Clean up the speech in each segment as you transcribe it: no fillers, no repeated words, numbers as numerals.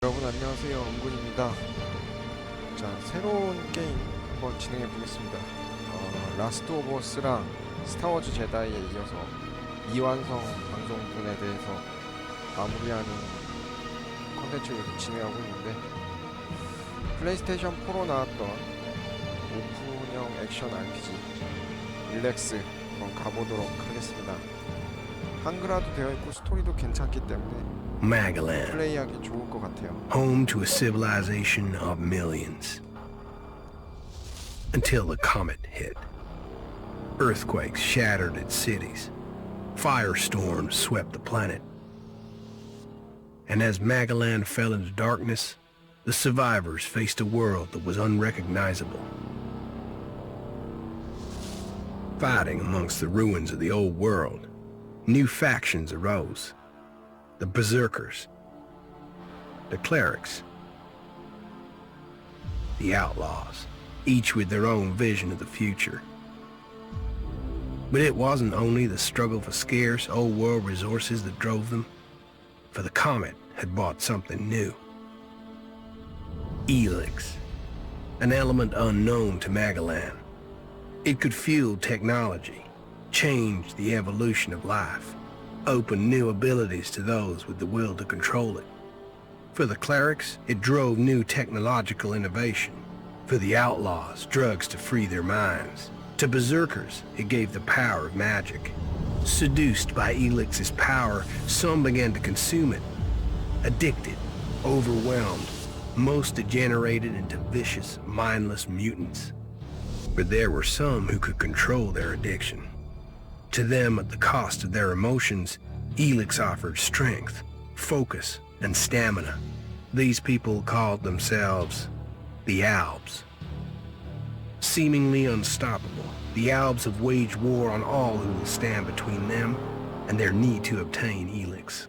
여러분 안녕하세요, 은군입니다. 자, 새로운 게임 한번 진행해 보겠습니다. 라스트 오브 어스랑 스타워즈 제다이에 이어서 미완성 방송분에 대해서 마무리하는 컨텐츠를 이렇게 진행하고 있는데, 플레이스테이션 4로 나왔던 오픈형 액션 RPG 일렉스 한번 가보도록 하겠습니다. 한글화도 되어 있고 스토리도 괜찮기 때문에 Magalan, 플레이하기 좋을 것 같아요. home to a civilization of millions. Until the comet hit. Earthquakes shattered its cities. Firestorms swept the planet. And as Magalan fell into darkness, the survivors faced a world that was unrecognizable. Fighting amongst the ruins of the old world, new factions arose. The Berserkers, the Clerics, the Outlaws, each with their own vision of the future. But it wasn't only the struggle for scarce old-world resources that drove them, for the Comet had brought something new. Elex, an element unknown to Magalan. It could fuel technology, change the evolution of life, open new abilities to those with the will to control it. For the clerics, it drove new technological innovation. For the outlaws, drugs to free their minds. To berserkers, it gave the power of magic. Seduced by Elix's power, some began to consume it. Addicted, overwhelmed, most degenerated into vicious, mindless mutants. But there were some who could control their addiction. To them, at the cost of their emotions, Elex offered strength, focus, and stamina. These people called themselves the Albs. Seemingly unstoppable, the Albs have waged war on all who will stand between them and their need to obtain Elex.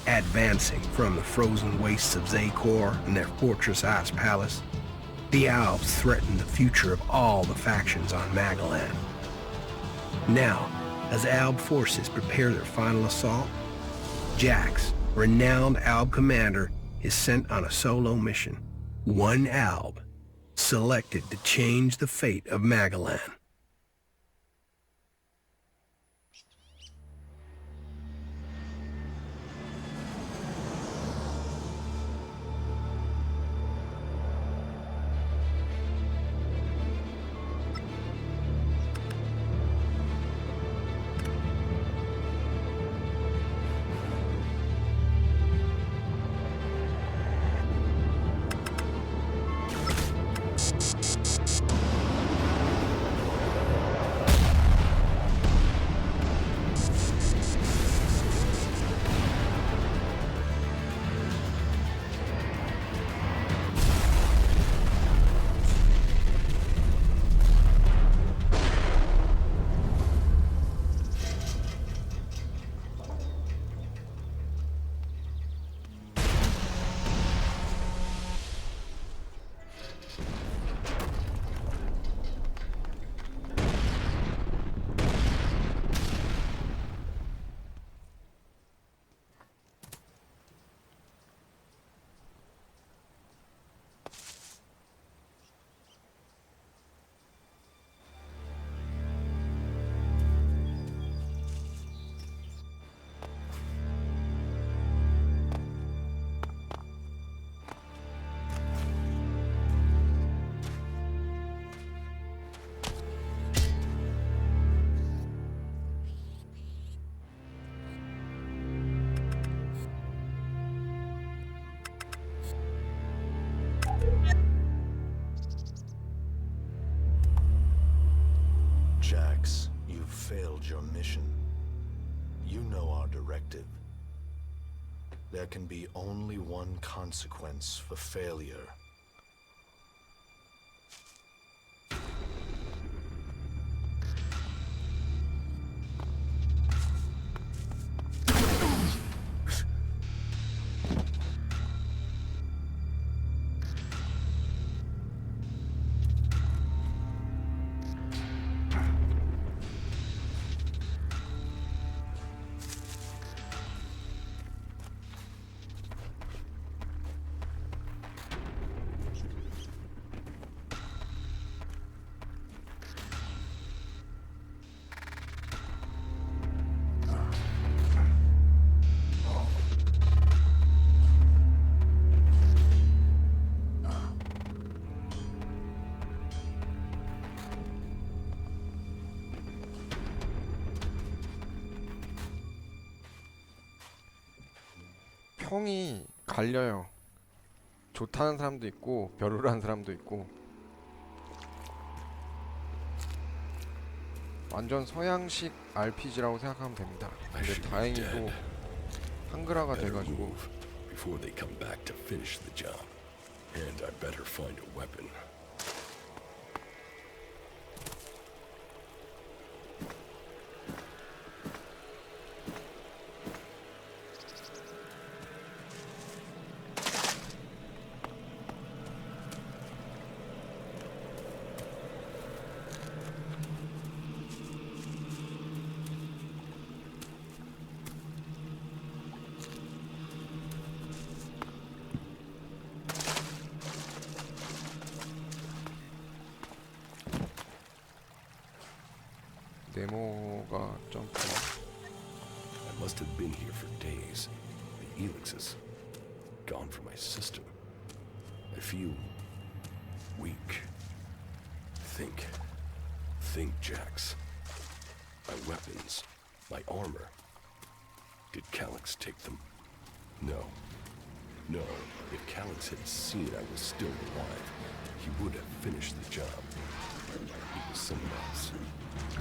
Advancing from the frozen wastes of Zakor and their fortress ice palace, the Albs threaten the future of all the factions on Magalan. Now, as Alb forces prepare their final assault, Jax, renowned Alb commander, is sent on a solo mission. One Alb, selected to change the fate of Magalan. Jax, you've failed your mission. You know our directive. There can be only one consequence for failure. 총이 갈려요. 좋다는 사람도 있고 별로라는 사람도 있고. 완전 서양식 RPG라고 생각하면 됩니다. 근데 다행히도 한글화가 돼가지고 before they come back to finish the job. And I better find a weapon. 네모가 점프. I must have been here for days. The Elex is gone from my system. I feel weak. Think, Jax. My weapons, my armor. Did Calyx take them? No. If Calyx had seen I was still alive, he would have finished the job. He was someone else.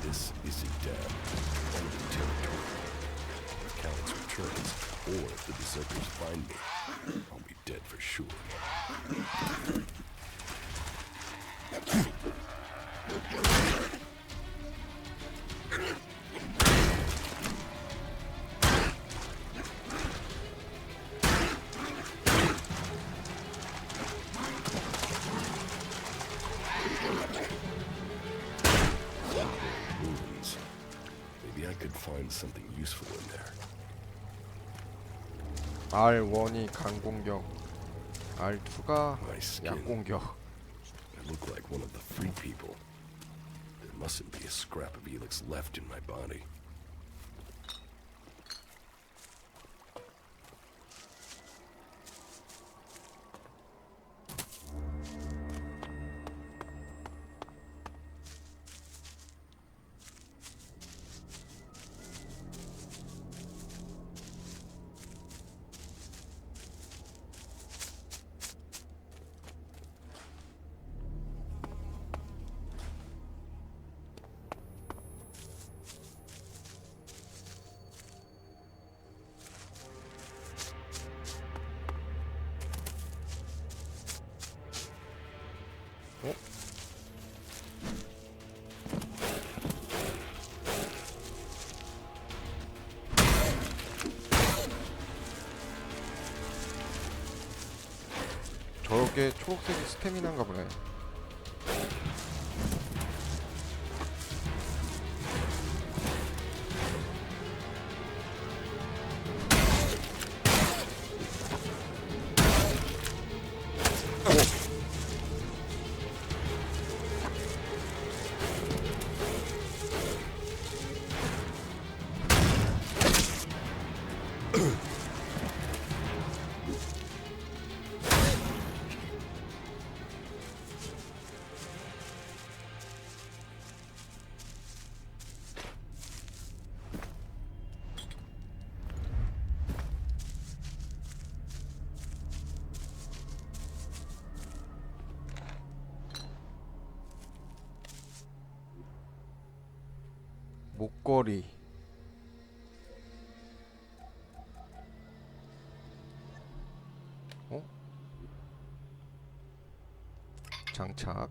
This isn't dead. Enemy territory. If Calyx returns, or if the Berserkers find me, I'll be dead for sure. Ruins. Maybe I could find something useful in there. R1이 강공격, R2가 My skin. 약공격. I look like one of the free people. There mustn't be a scrap of Elex left in my body. 어? 저게 초록색이 스태미나인가 보네. 목걸이. 어? 장착.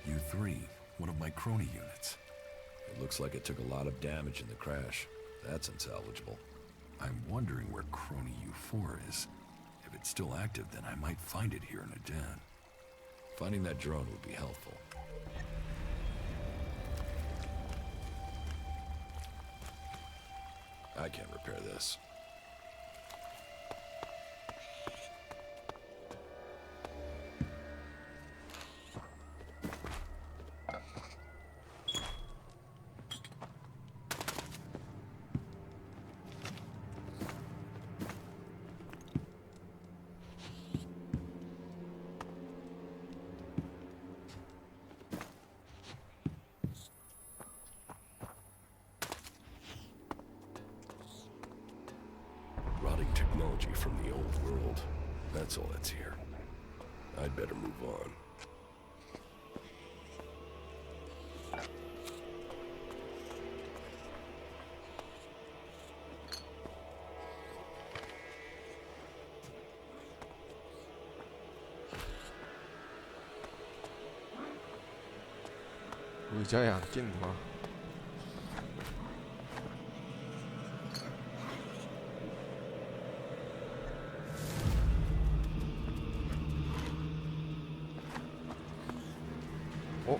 U3, one of my crony units. It looks like it took a lot of damage in the crash. That's unsalvageable. I'm wondering where crony U4 is. If it's still active, then I might find it here in a den. Finding that drone would be helpful. I can't repair this. That's all that's here. I'd better move on. 의자에 앉긴 마. 어?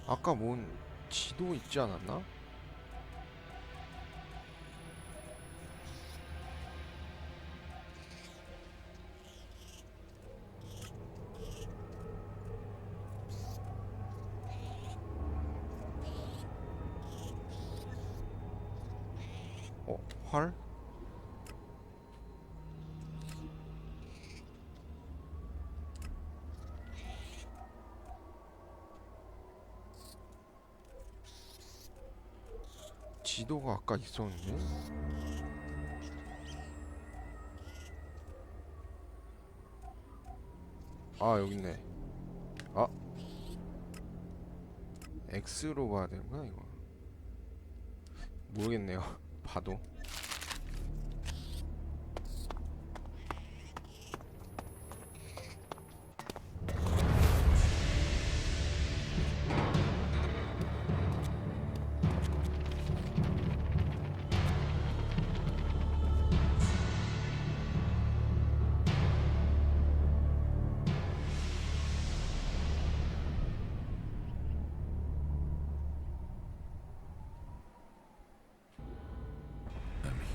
아까 뭔 지도 있지 않았나? 활? 지도가 아까 있었는데? 아, 여기 있네. 아, X로 봐야 되는 거야 이거? 모르겠네요. 봐도.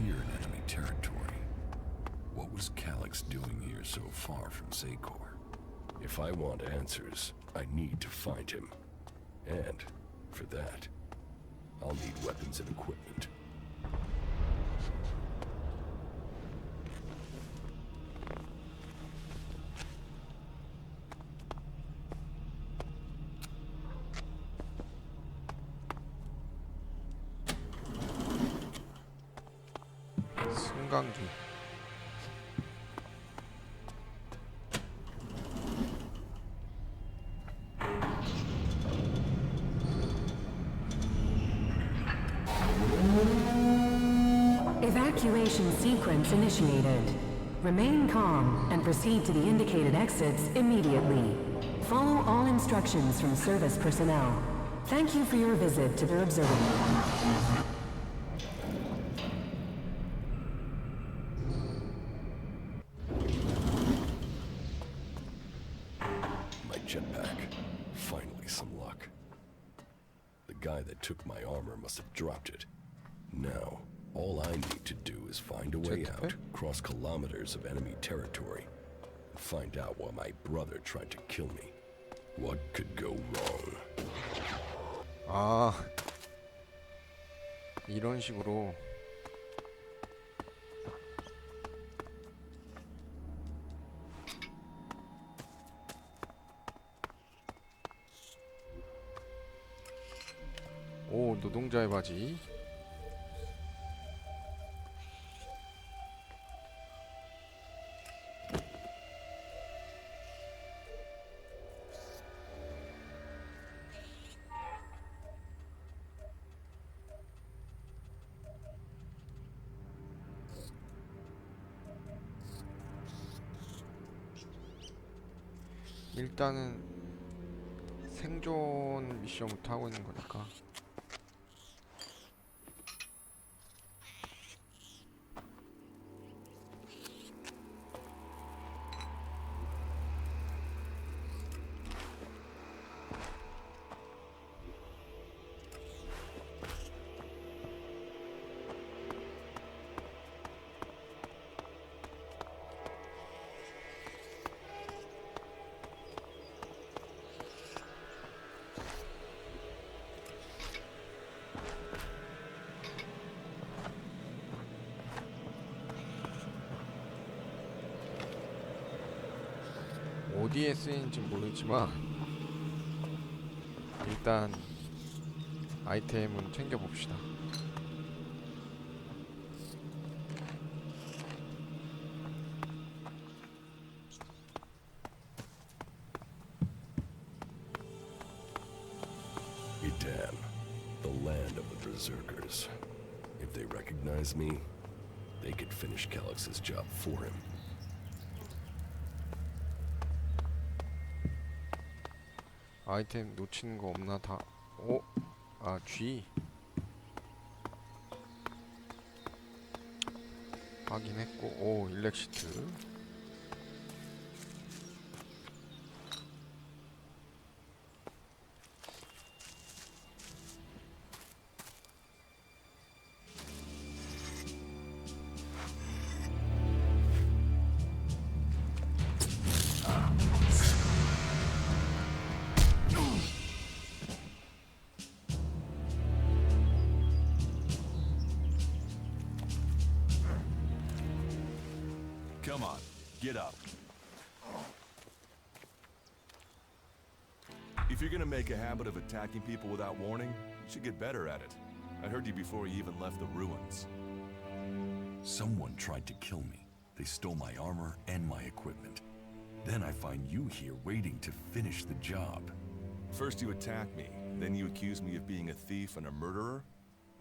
Here in enemy territory. What was Calyx doing here so far from Zakor? If I want answers, I need to find him. And, for that, I'll need weapons and equipment. 승강기. Evacuation sequence initiated. Remain calm and proceed to the indicated exits immediately. Follow all instructions from service personnel. Thank you for your visit to the observatory. My jetpack. Finally some luck. The guy that took my armor must have dropped it. Now, all I need to do is find a way out, cross kilometers of enemy territory, and find out why my brother tried to kill me. What could go wrong? 아, 이런 식으로. 오, 노동자의 바지. 일단은 생존 미션부터 하고 있는 거니까. 어디에 쓰이는지 모르지만 일단 아이템은 챙겨봅시다. Idam, the land of the Berserkers. If they recognize me, they could finish Calix's job for him. 아이템 놓치는 거 없나 다. 오, 아 G 확인했고, 오 일렉시트. Come on, get up. If you're gonna make a habit of attacking people without warning, you should get better at it. I heard you before you even left the ruins. Someone tried to kill me. They stole my armor and my equipment. Then I find you here waiting to finish the job. First you attack me, then you accuse me of being a thief and a murderer?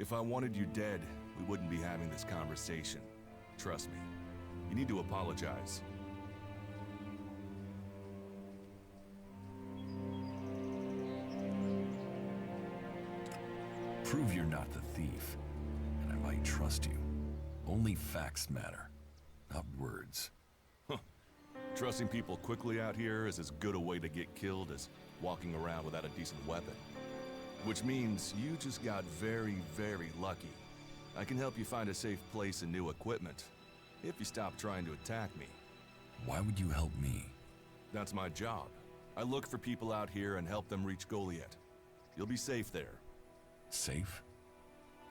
If I wanted you dead, we wouldn't be having this conversation. Trust me. You need to apologize. Prove you're not the thief, and I might trust you. Only facts matter, not words. Trusting people quickly out here is as good a way to get killed as walking around without a decent weapon. Which means you just got very, very lucky. I can help you find a safe place and new equipment, if you stop trying to attack me. Why would you help me? That's my job. I look for people out here and help them reach Goliath. You'll be safe there. Safe?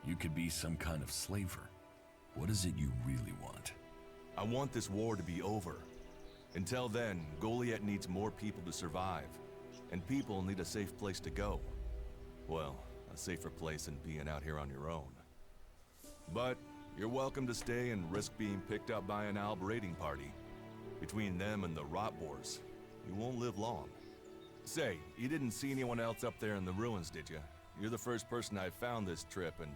You could be some kind of slaver. What is it you really want? I want this war to be over. Until then, Goliath needs more people to survive. And people need a safe place to go. Well, a safer place than being out here on your own. But you're welcome to stay and risk being picked up by an Alb raiding party. Between them and the Rotboars, you won't live long. Say, you didn't see anyone else up there in the ruins, did you? You're the first person I've found this trip, and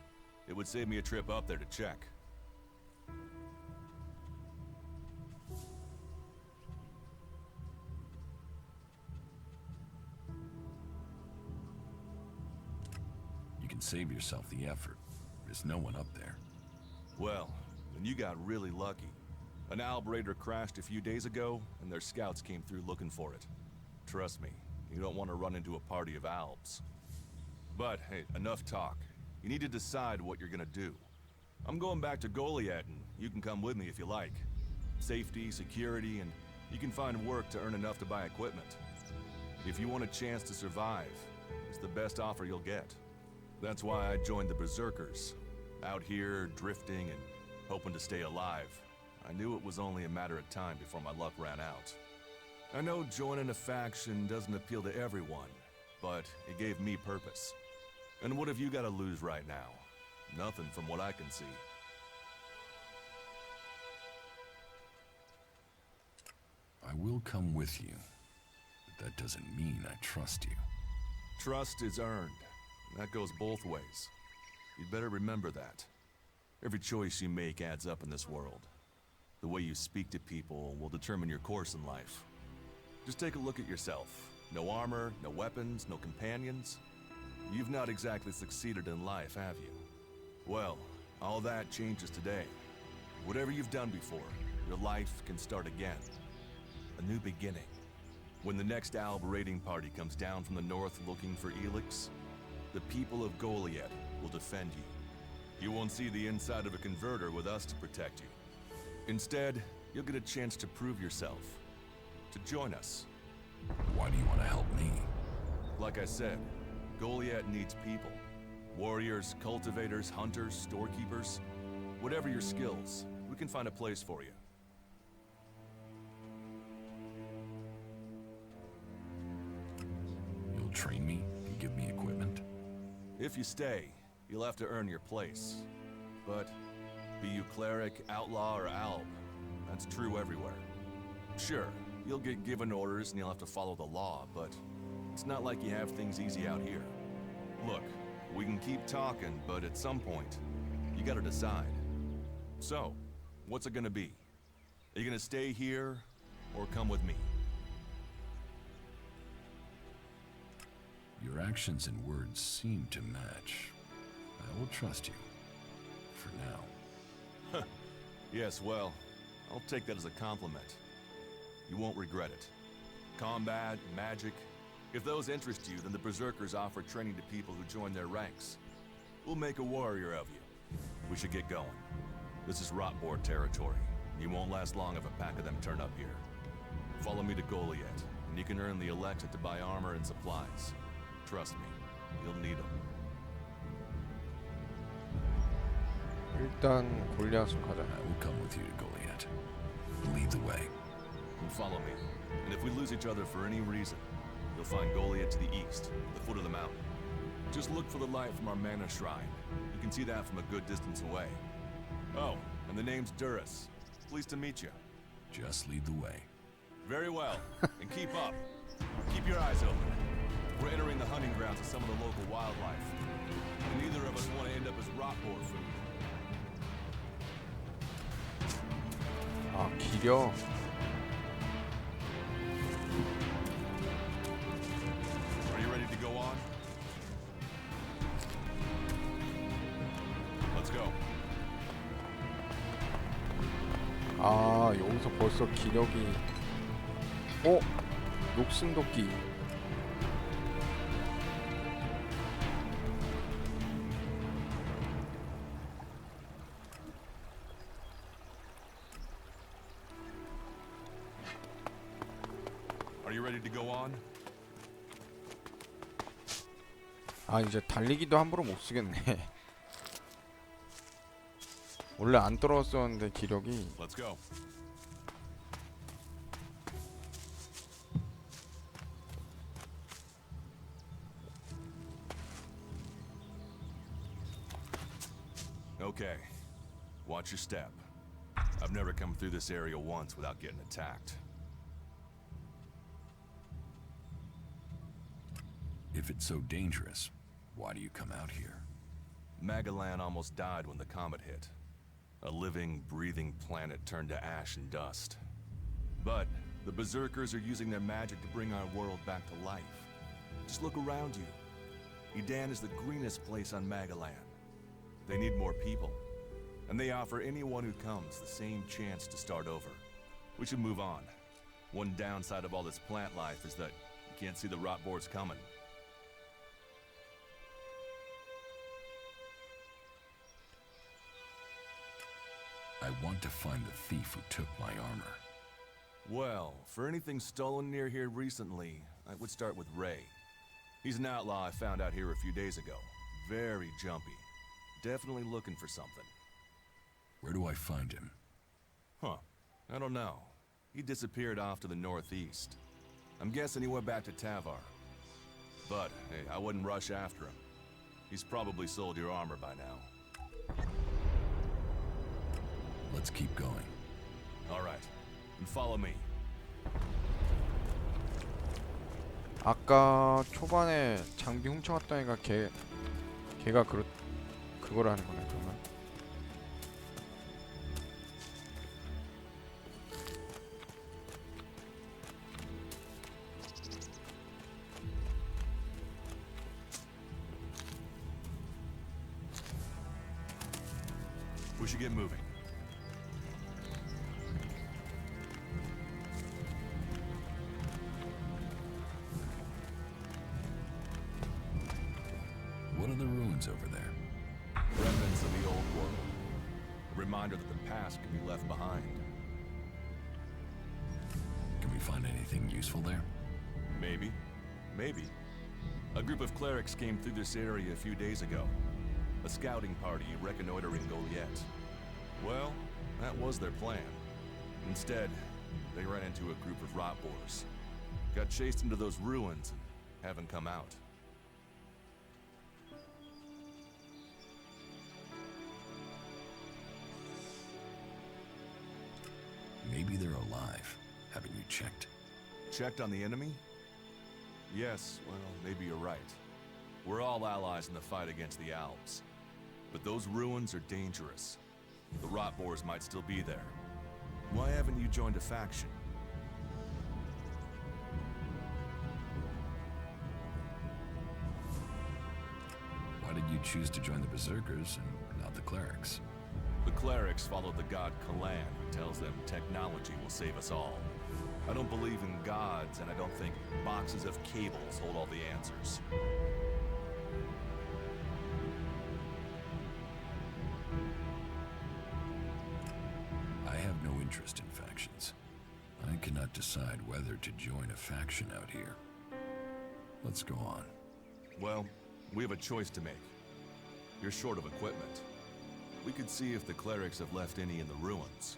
it would save me a trip up there to check. You can save yourself the effort. There's no one up there. Well, then you got really lucky. An Alb raider crashed a few days ago, and their scouts came through looking for it. Trust me, you don't want to run into a party of Albs. But, hey, enough talk. You need to decide what you're gonna do. I'm going back to Goliath, and you can come with me if you like. Safety, security, and you can find work to earn enough to buy equipment. If you want a chance to survive, it's the best offer you'll get. That's why I joined the Berserkers. Out here, drifting and hoping to stay alive. I knew it was only a matter of time before my luck ran out. I know joining a faction doesn't appeal to everyone, but it gave me purpose. And what have you got to lose right now? Nothing from what I can see. I will come with you, but that doesn't mean I trust you. Trust is earned. That goes both ways. You'd better remember that. Every choice you make adds up in this world. The way you speak to people will determine your course in life. Just take a look at yourself. No armor, no weapons, no companions. You've not exactly succeeded in life, have you? Well, all that changes today. Whatever you've done before, your life can start again. A new beginning. When the next Alb raiding party comes down from the north looking for Elex, the people of Goliath will defend you. You won't see the inside of a converter with us to protect you. Instead, you'll get a chance to prove yourself. To join us. Why do you want to help me? Like I said, Goliath needs people. Warriors, cultivators, hunters, storekeepers. Whatever your skills, we can find a place for you. You'll train me and give me equipment? If you stay, you'll have to earn your place. But be you cleric, outlaw, or alb, that's true everywhere. Sure, you'll get given orders and you'll have to follow the law, but it's not like you have things easy out here. Look, we can keep talking, but at some point, you gotta decide. So, what's it gonna be? Are you gonna stay here, or come with me? Your actions and words seem to match. I will trust you. For now. Yes, well, I'll take that as a compliment. You won't regret it. Combat, magic. If those interest you, then the Berserkers offer training to people who join their ranks. We'll make a warrior of you. We should get going. This is Rotboard territory. You won't last long if a pack of them turn up here. Follow me to Goliath, and you can earn the Elex to buy armor and supplies. Trust me, you'll need them. 일단 골리앗으로 가자. I will come with you to Goliath. Lead the way. And follow me. And if we lose each other for any reason, you'll find Goliath to the east, at the foot of the mountain. Just look for the light from our mana shrine. You can see that from a good distance away. Oh, and the name's Duras. Pleased to meet you. Just lead the way. Very well. And keep up. Keep your eyes open. We're entering the hunting grounds of some of the local wildlife. And neither of us want to end up as Rotboard food. 아, 기려. Are you ready to go on? Let's go. 아, 여기서 벌써 기력이. 녹슨도끼. Are you ready to go on? 아, 이제 달리기도 함부로 못 쓰겠네. 원래 안 떨어졌었는데 기력이. Let's go. Okay. Watch your step. I've never come through this area once without getting attacked. If it's so dangerous, why do you come out here? Magalan almost died when the comet hit. A living, breathing planet turned to ash and dust. But the Berserkers are using their magic to bring our world back to life. Just look around you. Edan is the greenest place on Magalan. They need more people. And they offer anyone who comes the same chance to start over. We should move on. One downside of all this plant life is that you can't see the Rotboards coming. I want to find the thief who took my armor. Well, for anything stolen near here recently, I would start with Ray. He's an outlaw I found out here a few days ago. Very jumpy. Definitely looking for something. Where do I find him? Huh. I don't know. He disappeared off to the northeast. I'm guessing he went back to Tavar. But, hey, I wouldn't rush after him. He's probably sold your armor by now. Let's keep going. All right. And follow me. 아까 초반에 장비 훔쳐갔던 애가 걔가 그걸 하는 거네, 그러면. We should get moving. What are the ruins over there? Remnants of the old world. A reminder that the past can be left behind. Can we find anything useful there? Maybe. Maybe. A group of clerics came through this area a few days ago. A scouting party reconnoitering Goliath. Well, that was their plan. Instead, they ran into a group of rot boars. Got chased into those ruins and haven't come out. Maybe they're alive. Haven't you checked? Checked on the enemy? Yes, well, maybe you're right. We're all allies in the fight against the Alps. But those ruins are dangerous. The rot boars might still be there. Why haven't you joined a faction? Why did you choose to join the Berserkers and not the clerics? The clerics follow the god Kalan, who tells them technology will save us all. I don't believe in gods, and I don't think boxes of cables hold all the answers. I have no interest in factions. I cannot decide whether to join a faction out here. Let's go on. Well, we have a choice to make. You're short of equipment. We could see if the clerics have left any in the ruins.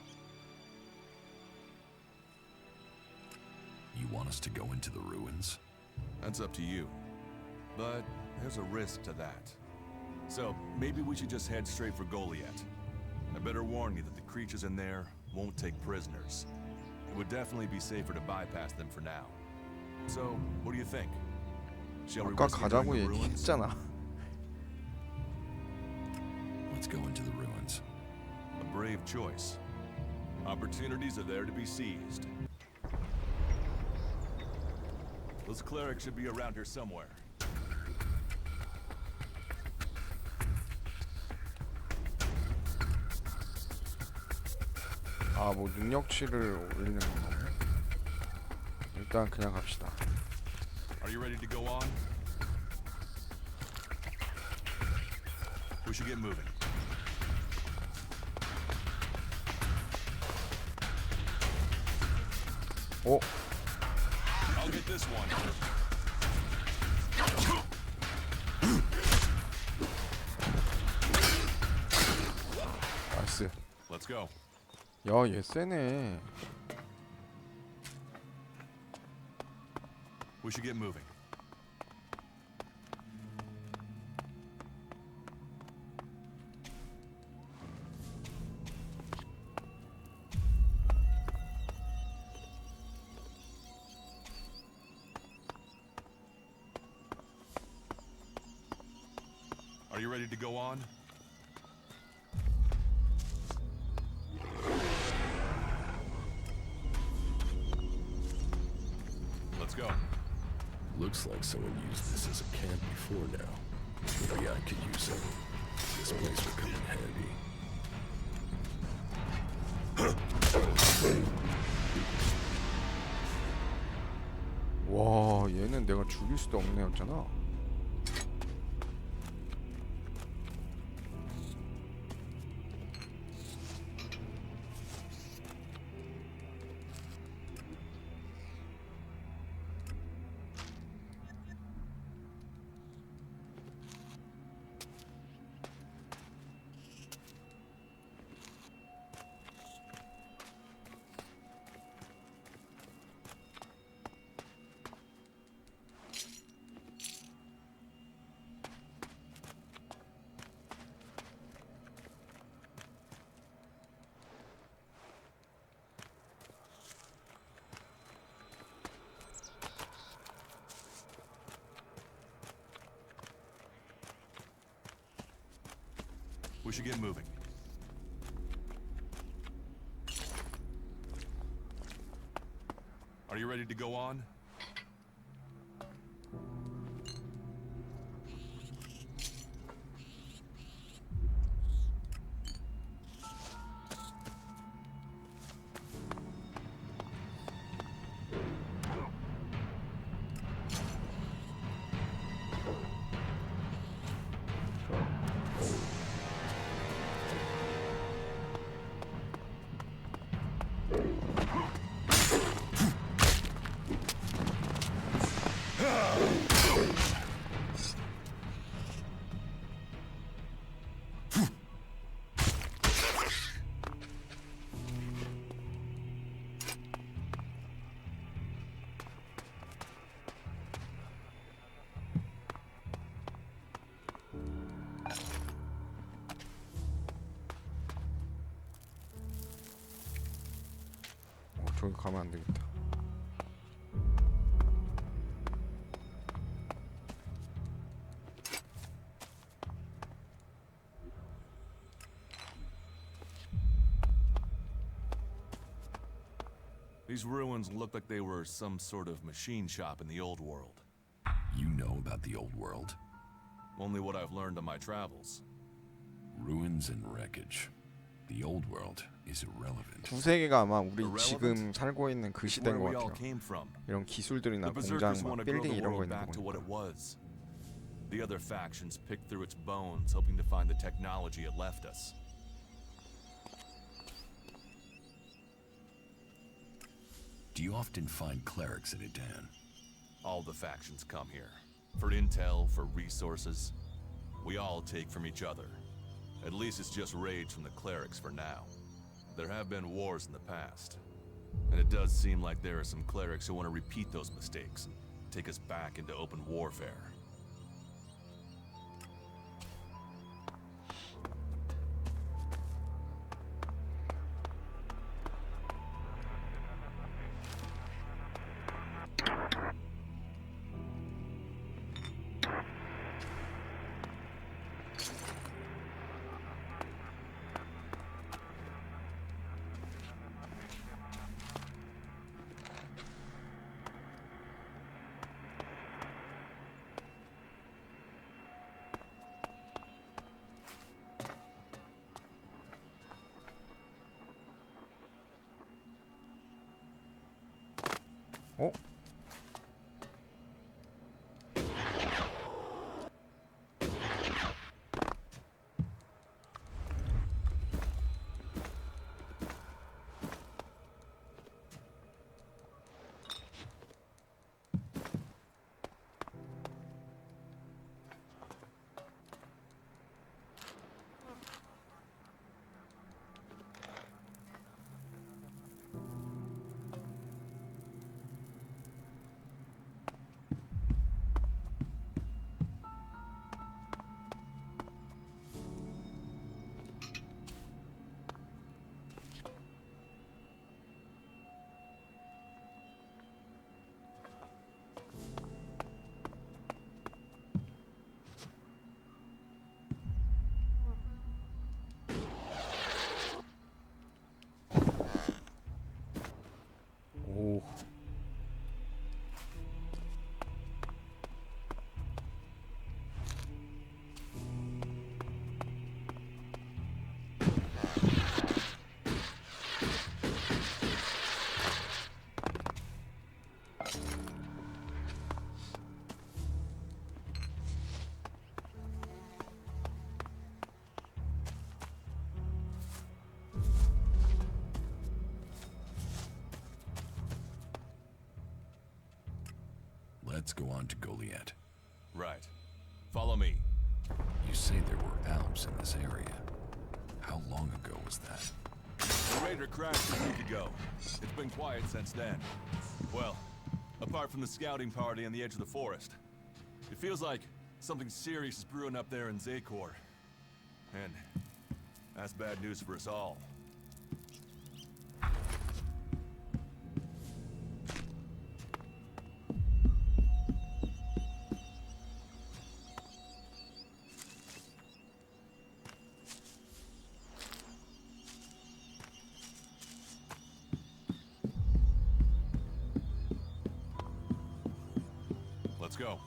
You want us to go into the ruins? That's up to you. But there's a risk to that. So maybe we should just head straight for Goliath. I better warn you that the creatures in there won't take prisoners. It would definitely be safer to bypass them for now. So, what do you think? Shall we 아까 risk entering 가자고 the ruins? 얘기했잖아. Let's go into the ruins. A brave choice. Opportunities are there to be seized. Those clerics should be around here somewhere. 아, 뭐 능력치를 올리는 건가? 일단 그냥 갑시다. Are you ready to go on? We should get moving. 오, I'll get this one. 나이스. Let's go. 야, 얘 세네. We should get moving. Are you ready to go on? Let's go. Looks like someone used this as a camp before now. Maybe I could use it. This place will come in handy. 와, 얘는 내가 죽일 수도 없네 였잖아. We should get moving. Are you ready to go on? 저기 가면 안 되겠다. These ruins look like they were some sort of machine shop in the old world. You know about the old world? Only what I've learned on my travels. Ruins and wreckage. The old world is irrelevant. 두세 개가 아마 우리 지금 살고 있는 그 It's 시대인 where 것 we all 같아요. came from. 이런 기술들이나 The 공장, berserkers 막 want to grow 빌딩 the 이런 거 world 있는 back to 거 what it 보니까. was. The other factions picked through its bones, hoping to find the technology it left us. Do you often find clerics at Edan? All the factions come here. For intel, for resources. We all take from each other. At least it's just rage from the clerics for now. There have been wars in the past. And it does seem like there are some clerics who want to repeat those mistakes and take us back into open warfare. 어? 오. Let's go on to Goliath. Right. Follow me. You say there were Alps in this area. How long ago was that? The raider crashed a week ago. It's been quiet since then. Well, apart from the scouting party on the edge of the forest. It feels like something serious is brewing up there in Zakor. And that's bad news for us all. Let's go.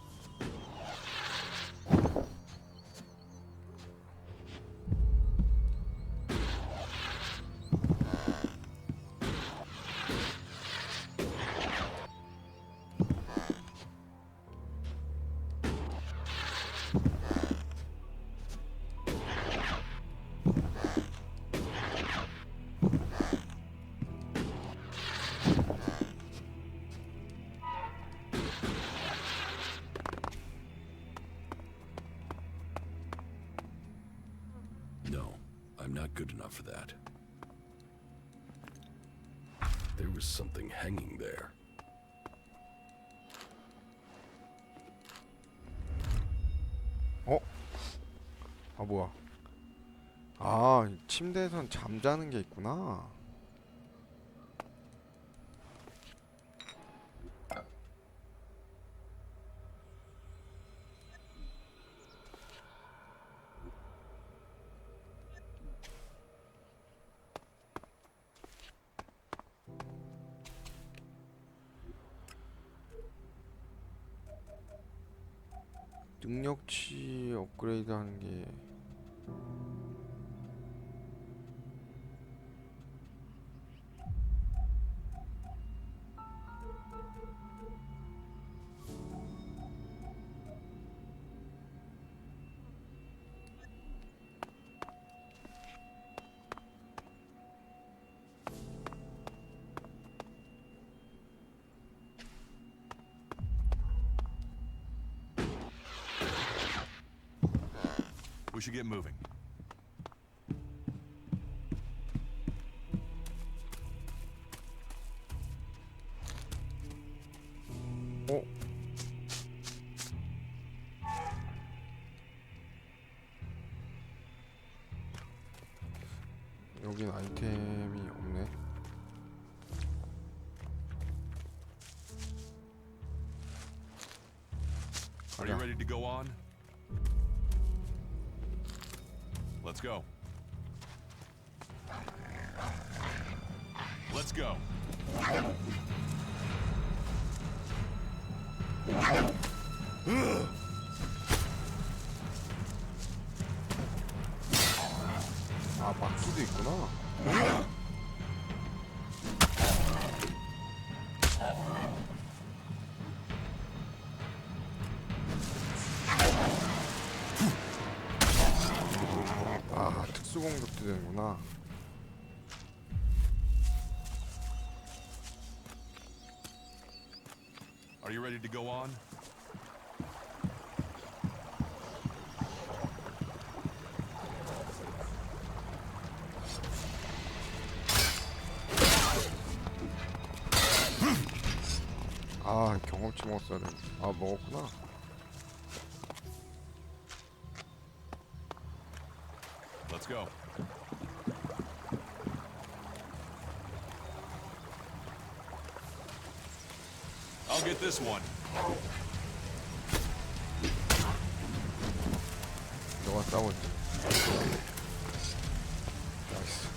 No, I'm not good enough for that. There was something hanging there. 어? 아 뭐야? 아 침대에선 잠자는 게 있구나. 능력치 업그레이드 하는 게 We should get moving. 어? 여긴 아이템이 없네. Are you 가자. ready to go on? Let's go. Let's go. 아, 막기도 있구나. 아, 특수 공격도 되는구나. Are you ready to go on? 아, 경험치 먹었어야 돼. 아, 먹었구나. Let's go. I'll get this one. 너가 싸우지. 나이스.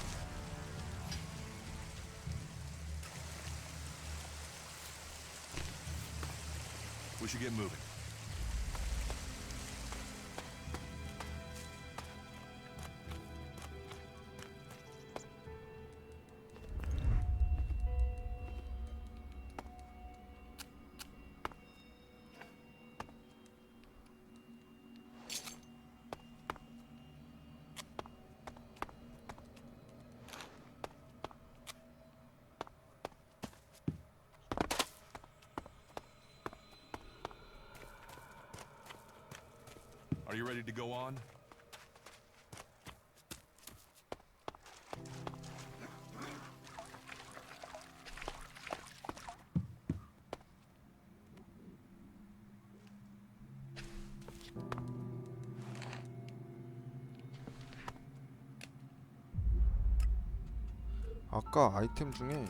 We should get moving. Are you ready to go on? 아까 아이템 중에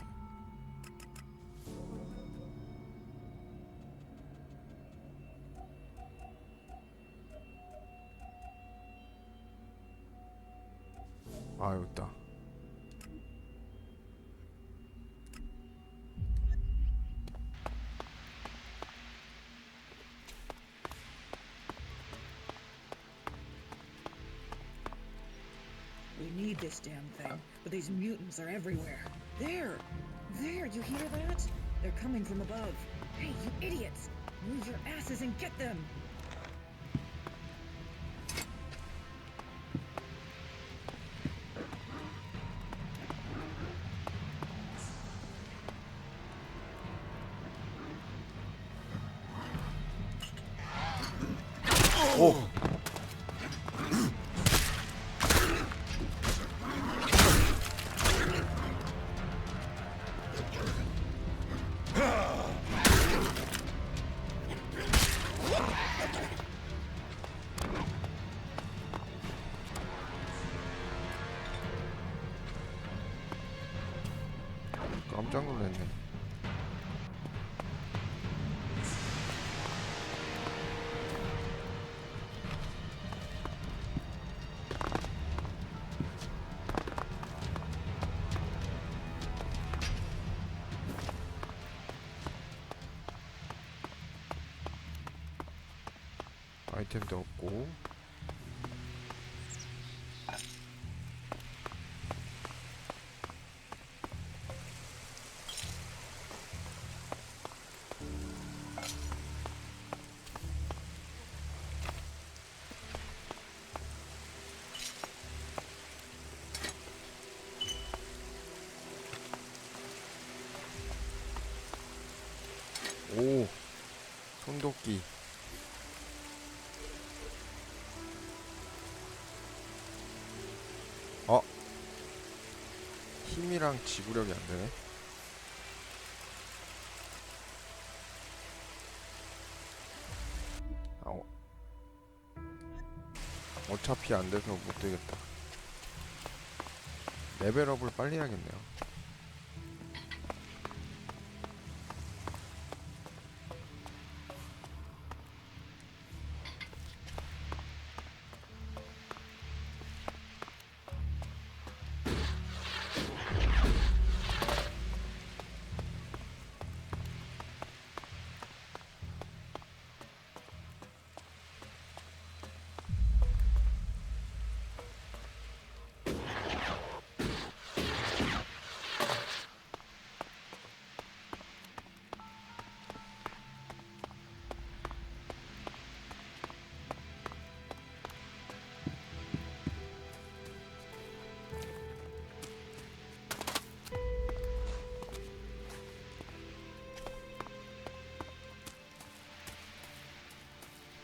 아, 여기 있다. We need this damn thing, but these mutants are everywhere. There! There, you hear that? They're coming from above. Hey, you idiots! Move your asses and get them! 오! 깜짝 놀랐네. 아이템도 없고. 오, 손도끼. 힘이랑 지구력이 안 되네. 어차피 안 돼서 못 되겠다. 레벨업을 빨리 해야겠네요.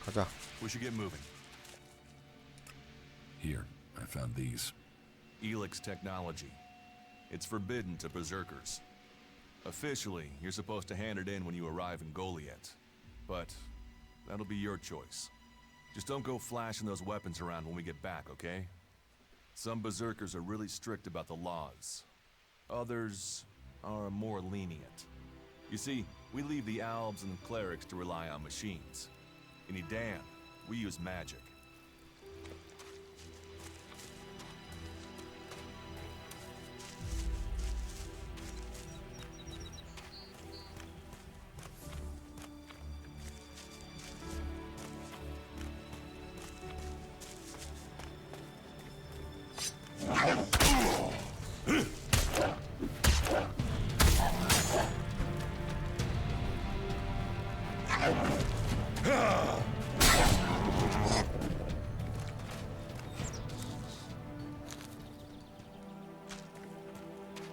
가자. We should get moving. Here, I found these. Elex technology. It's forbidden to berserkers. Officially, you're supposed to hand it in when you arrive in Goliath. But that'll be your choice. Just don't go flashing those weapons around when we get back, okay? Some berserkers are really strict about the laws. Others are more lenient. You see, we leave the elves and clerics to rely on machines. In Edan, we use magic.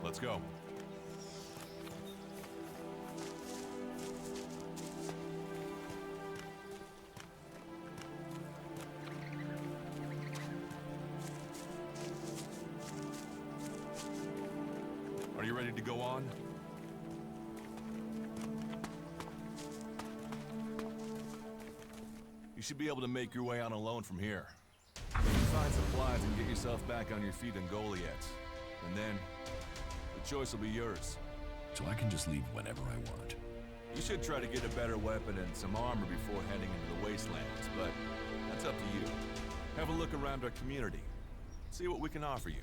Let's go. Are you ready to go on? You should be able to make your way on alone from here. Find supplies and get yourself back on your feet in Goliath. And then, the choice will be yours. So I can just leave whenever I want. You should try to get a better weapon and some armor before heading into the wastelands, but that's up to you. Have a look around our community. See what we can offer you.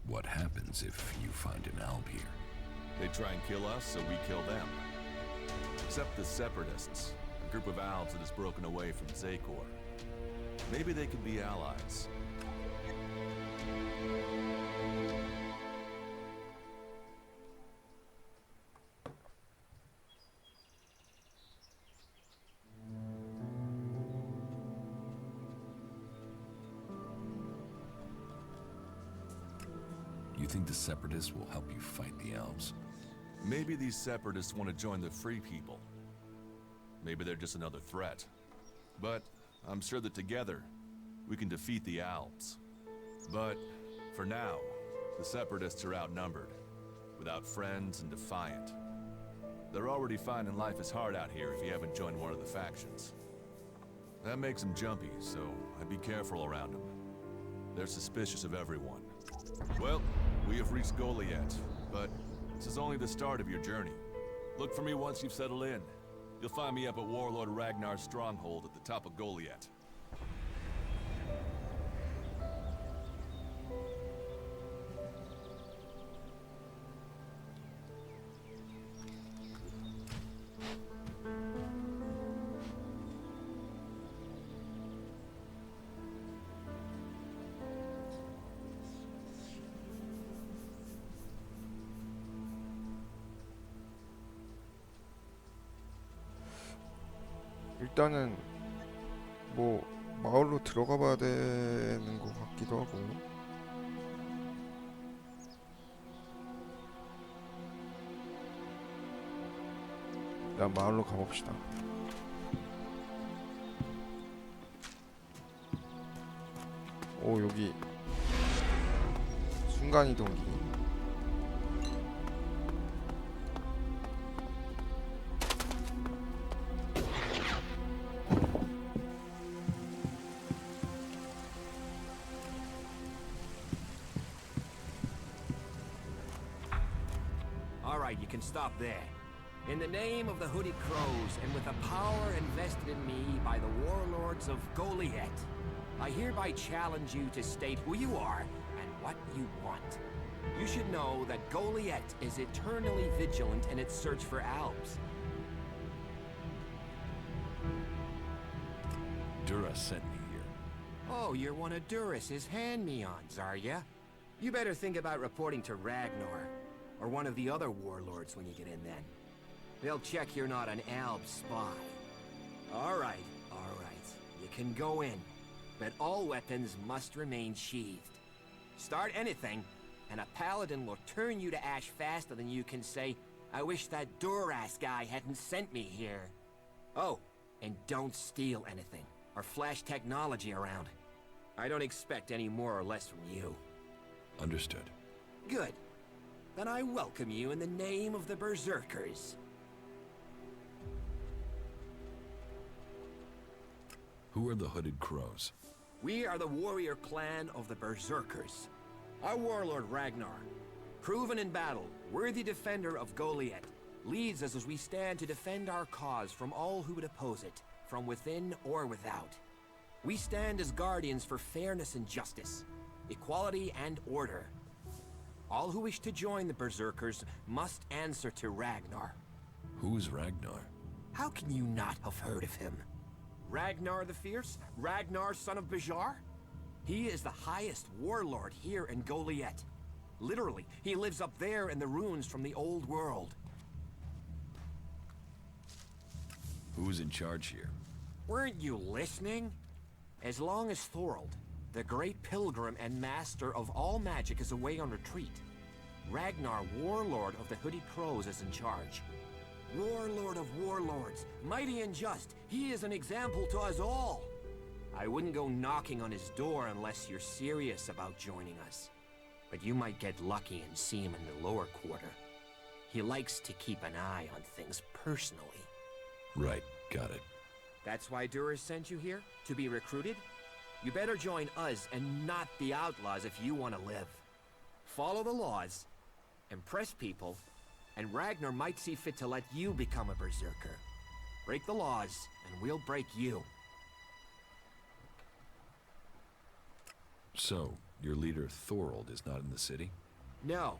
What happens if you find an alb here? They try and kill us, so we kill them. Except the Separatists, a group of elves that has broken away from Zakor. Maybe they could be allies. You think the Separatists will help you fight the elves? Maybe these Separatists want to join the Free People. Maybe they're just another threat. But I'm sure that together, we can defeat the Alps. But for now, the Separatists are outnumbered, without friends and defiant. They're already finding life is hard out here if you haven't joined one of the factions. That makes them jumpy, so I'd be careful around them. They're suspicious of everyone. Well, we have reached Goliath, but this is only the start of your journey. Look for me once you've settled in. You'll find me up at Warlord Ragnar's stronghold at the top of Goliath. 일단은 뭐 마을로 들어가 봐야 되는 것 같기도 하고. 일단 마을로 가봅시다. 오, 여기 순간이동기. All right, you can stop there. In the name of the Hooded Crows, and with the power invested in me by the warlords of Goliath, I hereby challenge you to state who you are and what you want. You should know that Goliath is eternally vigilant in its search for Alps. Dura sent me here. Oh, you're one of Duras's hand-me-ons, are ya? You better think about reporting to Ragnar, or one of the other warlords when you get in then. They'll check you're not an Alb spy. All right. You can go in, but all weapons must remain sheathed. Start anything, and a paladin will turn you to ash faster than you can say, I wish that Duras guy hadn't sent me here. Oh, and don't steal anything, or flash technology around. I don't expect any more or less from you. Understood. Good. Then I welcome you in the name of the Berserkers. Who are the Hooded Crows? We are the warrior clan of the Berserkers. Our warlord Ragnar, proven in battle, worthy defender of Goliath, leads us as we stand to defend our cause from all who would oppose it, from within or without. We stand as guardians for fairness and justice, equality and order. All who wish to join the Berserkers must answer to Ragnar. Who is Ragnar? How can you not have heard of him? Ragnar the Fierce? Ragnar, son of Bajar? He is the highest warlord here in Goliath. Literally, he lives up there in the ruins from the old world. Who's in charge here? Weren't you listening? As long as Thorold, the great pilgrim and master of all magic, is away on retreat, Ragnar, warlord of the Hooded Crows, is in charge. Warlord of warlords, mighty and just, he is an example to us all. I wouldn't go knocking on his door unless you're serious about joining us. But you might get lucky and see him in the lower quarter. He likes to keep an eye on things personally. Right, got it. That's why Duras sent you here? To be recruited? You better join us and not the outlaws if you want to live. Follow the laws, impress people, and Ragnar might see fit to let you become a berserker. Break the laws, and we'll break you. So, your leader Thorold is not in the city? No.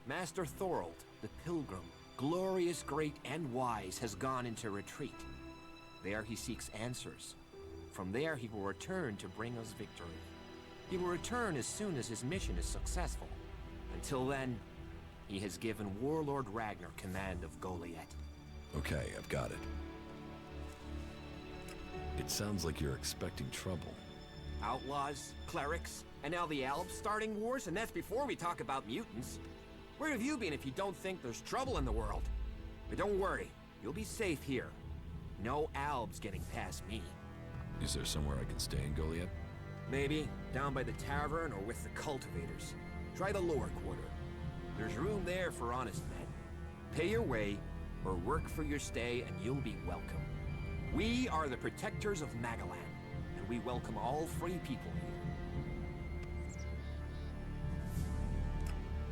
Master Thorold, the pilgrim, glorious, great, and wise, has gone into retreat. There he seeks answers. From there he will return to bring us victory. He will return as soon as his mission is successful. Until then, he has given Warlord Ragnar command of Goliath. Okay, I've got it. It sounds like you're expecting trouble. Outlaws, clerics, and now the Alps starting wars, and that's before we talk about mutants. Where have you been if you don't think there's trouble in the world? But don't worry, you'll be safe here. No Albs getting past me. Is there somewhere I can stay in Goliath? Maybe down by the tavern or with the cultivators. Try the lower quarter. There's room there for honest men. Pay your way or work for your stay and you'll be welcome. We are the protectors of Magalan, and we welcome all free people here.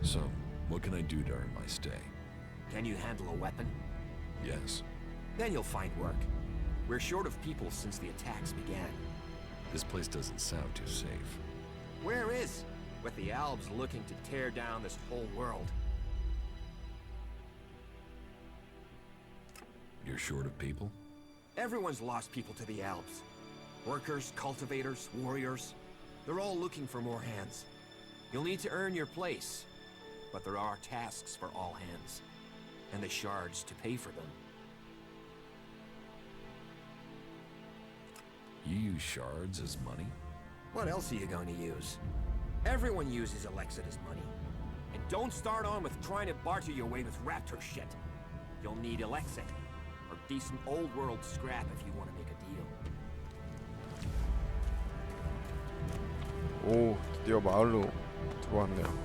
So, what can I do during my stay? Can you handle a weapon? Yes. Then you'll find work. We're short of people since the attacks began. This place doesn't sound too safe. Where is? With the Albs looking to tear down this whole world. You're short of people? Everyone's lost people to the Albs. Workers, cultivators, warriors. They're all looking for more hands. You'll need to earn your place. But there are tasks for all hands. And the shards to pay for them. You use shards as money? What else are you going to use? Everyone uses Elex as money. And don't start on with trying to barter your way with raptor shit. You'll need Elexit, or decent old world scrap if you want to make a deal. 오, 드디어 마을로 들어왔네요.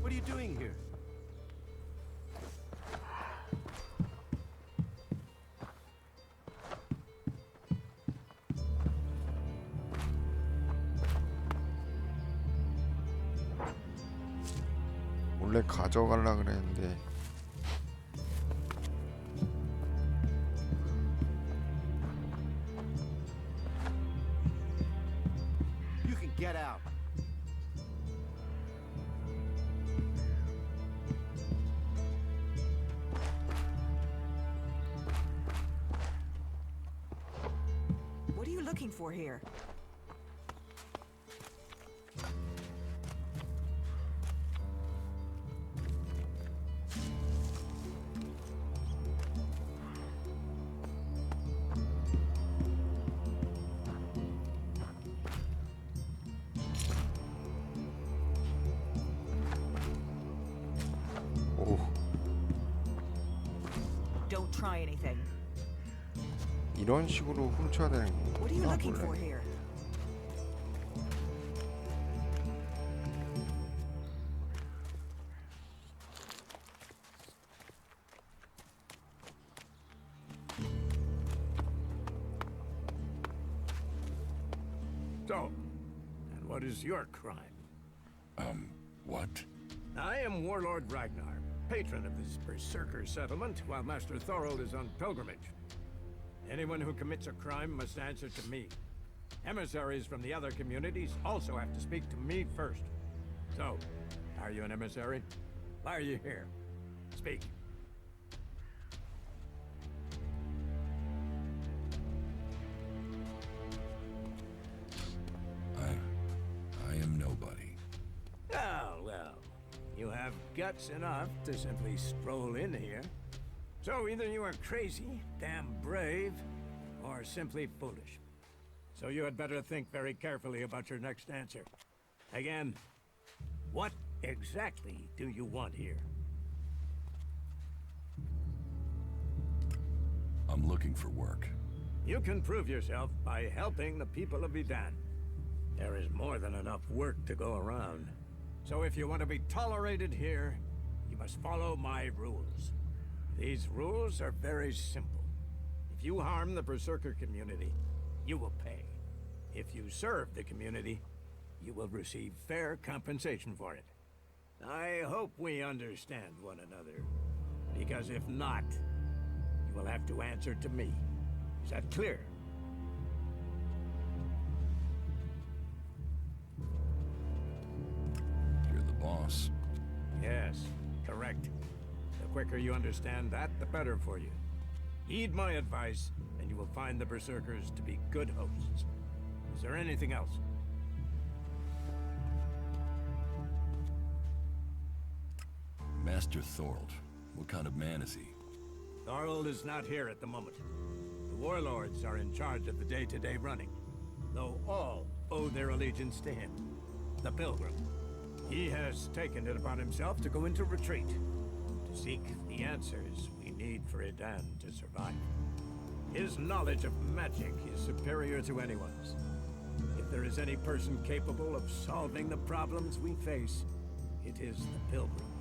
What are you doing here? 원래 가져가려 그랬는데 You can get out. What are you looking for here? 오, Don't try anything. 이런 식으로 훔쳐야 되는 What are you 거구나 looking for 원래. here? So, and what is your crime? What? I am Warlord Ragnar, patron of this Berserker settlement, while Master Thorold is on pilgrimage. Anyone who commits a crime must answer to me. Emissaries from the other communities also have to speak to me first. So, are you an emissary? Why are you here? Speak. I am nobody. Oh, well, you have guts enough to simply stroll in here. So either you are crazy, damn brave, or simply foolish. So you had better think very carefully about your next answer. Again, what exactly do you want here? I'm looking for work. You can prove yourself by helping the people of Idan. There is more than enough work to go around. So if you want to be tolerated here, you must follow my rules. These rules are very simple. If you harm the Berserker community, you will pay. If you serve the community, you will receive fair compensation for it. I hope we understand one another, because if not, you will have to answer to me. Is that clear? You're the boss. Yes, correct. The quicker you understand that, the better for you. Heed my advice, and you will find the Berserkers to be good hosts. Is there anything else? Master Thorold, What kind of man is he? Thorold is not here at the moment. The warlords are in charge of the day-to-day running, though all owe their allegiance to him, the Pilgrim. He has taken it upon himself to go into retreat, to seek the answers we need for Edan to survive. His knowledge of magic is superior to anyone's. If there is any person capable of solving the problems we face, it is the Pilgrim.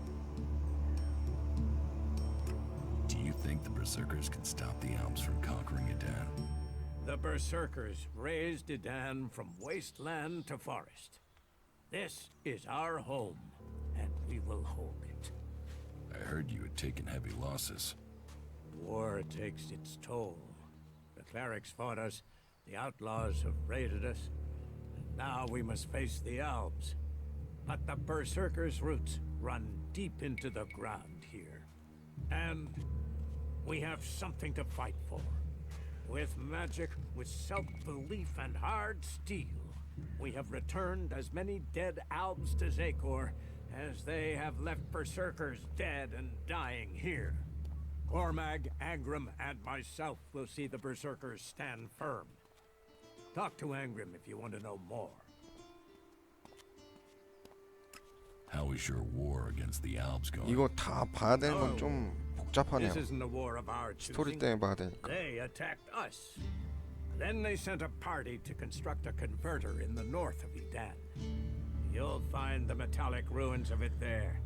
Do you think the Berserkers can stop the Alps from conquering Edan? The Berserkers raised Edan from wasteland to forest. This is our home, and we will hold it. I heard you had taken heavy losses. War takes its toll. The clerics fought us, the outlaws have raided us, and now we must face the elves. But the Berserkers' roots run deep into the ground here. And we have something to fight for. With magic, with self-belief and hard steel, we have returned as many dead Albs to Zakor as they have left Berserkers dead and dying here. Cormag, Angrim, and myself will see the Berserkers stand firm. Talk to Angrim if you want to know more. How is your war against the Alps going? 이거 다 봐야 되는 건 좀 복잡하네요. This isn't a war of our 스토리 choosing. 때문에 봐야 되니까. They attacked us. Then they sent a party to construct a converter in the north of Edan. You'll find the metallic ruins of it there.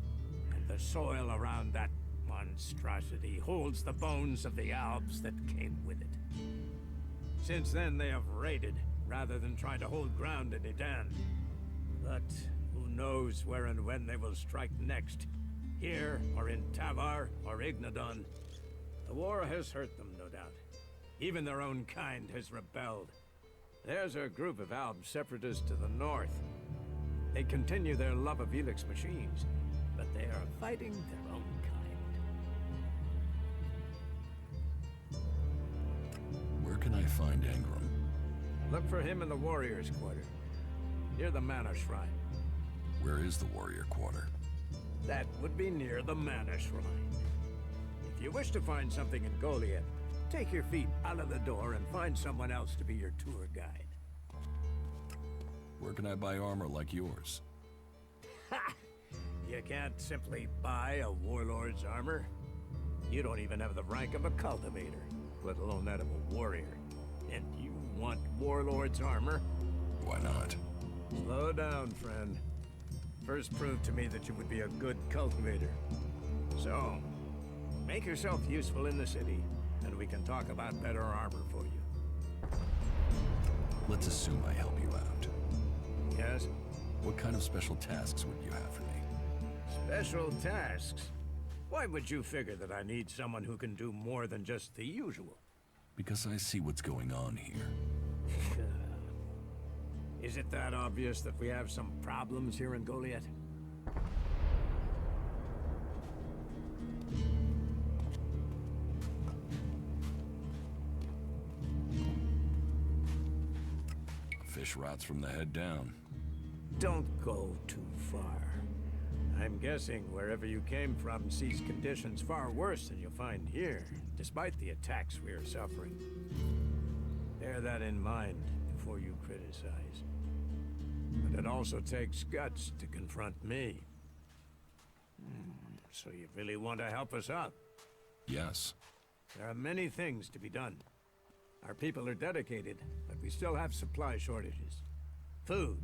And the soil around that monstrosity holds the bones of the Albs that came with it. Since then they have raided, rather than trying to hold ground in Edan. But who knows where and when they will strike next. Here, or in Tavar, or Ignadon. The war has hurt them, no doubt. Even their own kind has rebelled. There's a group of Alb separatists to the north. They continue their love of Elex machines, but they are fighting their own kind. Where can I find Angrim? Look for him in the Warriors' Quarter, near the Mana Shrine. Where is the Warrior Quarter? That would be near the Mana Shrine. If you wish to find something in Goliath, take your feet out of the door and find someone else to be your tour guide. Where can I buy armor like yours? Ha! You can't simply buy a warlord's armor. You don't even have the rank of a cultivator, let alone that of a warrior. And you want warlord's armor? Why not? Slow down, friend. First prove to me that you would be a good cultivator. So, make yourself useful in the city, and we can talk about better armor for you. Let's assume I help you out. Yes? What kind of special tasks would you have for me? Special tasks? Why would you figure that I need someone who can do more than just the usual? Because I see what's going on here. Is it that obvious that we have some problems here in Goliath? Fish rots from the head down. Don't go too far. I'm guessing wherever you came from sees conditions far worse than you'll find here, despite the attacks we are suffering. Bear that in mind before you criticize. But it also takes guts to confront me. So you really want to help us out? Yes. There are many things to be done. Our people are dedicated, but we still have supply shortages. Food,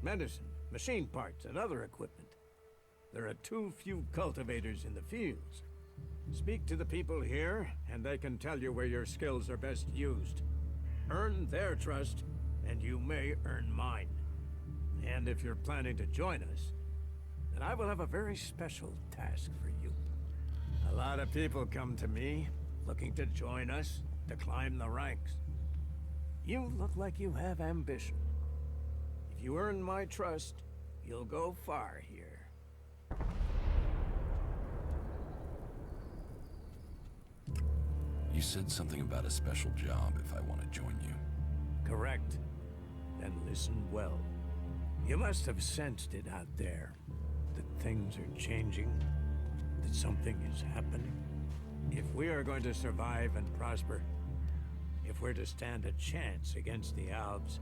medicine, machine parts, and other equipment. There are too few cultivators in the fields. Speak to the people here, and they can tell you where your skills are best used. Earn their trust, and you may earn mine. And if you're planning to join us, then I will have a very special task for you. A lot of people come to me, looking to join us, to climb the ranks. You look like you have ambition. If you earn my trust, you'll go far here. You said something about a special job if I want to join you. Correct. Then listen well. You must have sensed it out there, that things are changing. that something is happening. If we are going to survive and prosper, if we're to stand a chance against the Alps,